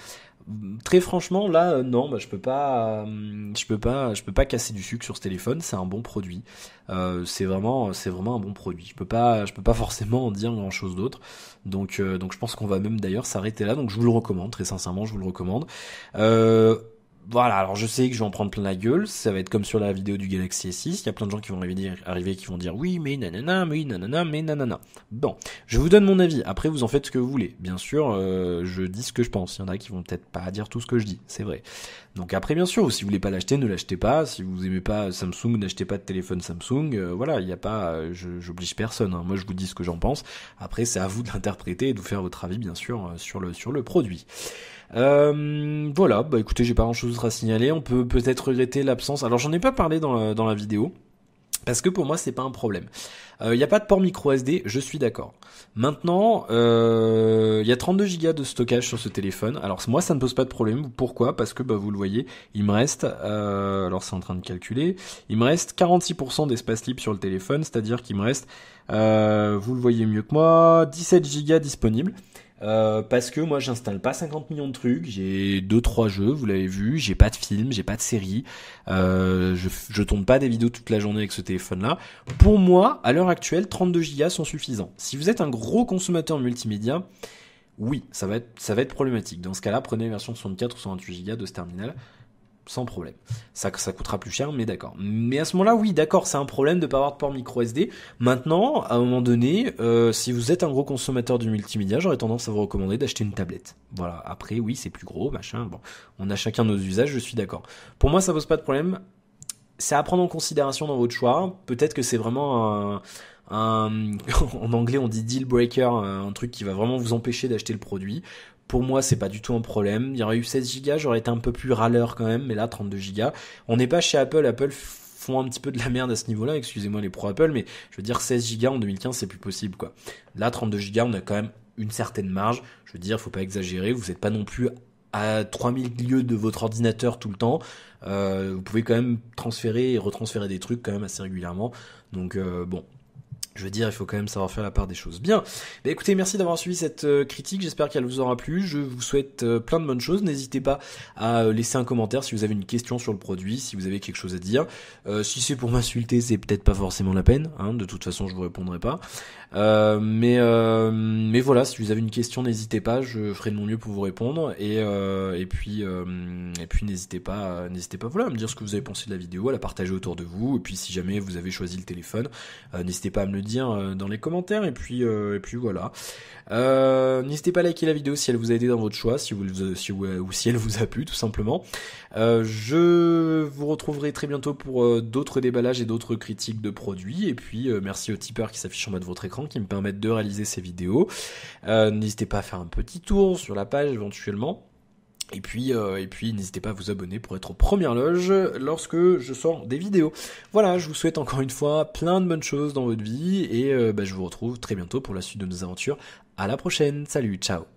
très franchement là non, je peux pas casser du sucre sur ce téléphone. C'est un bon produit, c'est vraiment un bon produit. Je peux pas forcément en dire grand chose d'autre, donc je pense qu'on va même d'ailleurs s'arrêter là. Donc je vous le recommande, très sincèrement je vous le recommande. Voilà, alors je sais que je vais en prendre plein la gueule, ça va être comme sur la vidéo du Galaxy S6, il y a plein de gens qui vont arriver qui vont dire oui mais nanana, mais nanana, mais nanana. Bon, je vous donne mon avis, après vous en faites ce que vous voulez. Bien sûr, je dis ce que je pense, il y en a qui vont peut-être pas dire tout ce que je dis, c'est vrai. Donc après bien sûr, si vous voulez pas l'acheter, ne l'achetez pas, si vous aimez pas Samsung, n'achetez pas de téléphone Samsung, voilà, il y a pas, j'oblige personne, hein. Moi je vous dis ce que j'en pense, après c'est à vous de l'interpréter et de vous faire votre avis bien sûr sur le produit. Voilà, écoutez, j'ai pas grand chose à signaler. On peut peut-être regretter l'absence. Alors j'en ai pas parlé dans la vidéo, Parce que pour moi, c'est pas un problème. Il n'y a pas de port micro SD, je suis d'accord. Maintenant, il y a 32 Go de stockage sur ce téléphone. Alors moi, ça ne pose pas de problème. Pourquoi ? Parce que vous le voyez, il me reste, alors c'est en train de calculer, il me reste 46% d'espace libre sur le téléphone, c'est-à-dire qu'il me reste, vous le voyez mieux que moi, 17 Go disponibles. Parce que moi j'installe pas 50 millions de trucs, j'ai 2-3 jeux, vous l'avez vu, j'ai pas de films, j'ai pas de séries, je tourne pas des vidéos toute la journée avec ce téléphone là. Pour moi, à l'heure actuelle, 32 Go sont suffisants. Si vous êtes un gros consommateur de multimédia, oui, ça va être problématique. Dans ce cas-là, prenez la version 64 ou 128 Go de ce terminal. Sans problème. Ça coûtera plus cher, mais d'accord. Mais à ce moment-là, oui, d'accord, c'est un problème de pas avoir de port micro SD. Maintenant, à un moment donné, si vous êtes un gros consommateur du multimédia, j'aurais tendance à vous recommander d'acheter une tablette. Voilà. Après, oui, c'est plus gros, machin. Bon, on a chacun nos usages, je suis d'accord. Pour moi, ça pose pas de problème. C'est à prendre en considération dans votre choix. Peut-être que c'est vraiment en anglais, on dit deal breaker, un truc qui va vraiment vous empêcher d'acheter le produit. Pour moi, c'est pas du tout un problème. Il y aurait eu 16 Go, j'aurais été un peu plus râleur quand même, mais là, 32 Go. On n'est pas chez Apple. Apple font un petit peu de la merde à ce niveau-là, excusez-moi les pros Apple, mais je veux dire, 16 Go en 2015, c'est plus possible, quoi. Là, 32 Go, on a quand même une certaine marge. Je veux dire, faut pas exagérer. Vous n'êtes pas non plus à 3000 lieues de votre ordinateur tout le temps. Vous pouvez quand même transférer et retransférer des trucs quand même assez régulièrement. Donc, bon. Je veux dire, il faut quand même savoir faire la part des choses. Bien. Bah, écoutez, merci d'avoir suivi cette critique. J'espère qu'elle vous aura plu. Je vous souhaite plein de bonnes choses. N'hésitez pas à laisser un commentaire si vous avez une question sur le produit, si vous avez quelque chose à dire. Si c'est pour m'insulter, c'est peut-être pas forcément la peine. Hein. De toute façon, je vous répondrai pas. Mais voilà, si vous avez une question, n'hésitez pas. Je ferai de mon mieux pour vous répondre. Et puis n'hésitez pas, voilà, à me dire ce que vous avez pensé de la vidéo, à la partager autour de vous. Et puis si jamais vous avez choisi le téléphone, n'hésitez pas à me le dire dans les commentaires. Et puis voilà. N'hésitez pas à liker la vidéo si elle vous a aidé dans votre choix, ou si elle vous a plu tout simplement. Je vous retrouverai très bientôt pour d'autres déballages et d'autres critiques de produits. Et puis merci aux tipeurs qui s'affichent en bas de votre écran, qui me permettent de réaliser ces vidéos. N'hésitez pas à faire un petit tour sur la page éventuellement. Et puis n'hésitez pas à vous abonner pour être aux premières loges lorsque je sors des vidéos. Voilà, je vous souhaite encore une fois plein de bonnes choses dans votre vie et je vous retrouve très bientôt pour la suite de nos aventures. À la prochaine, salut, ciao.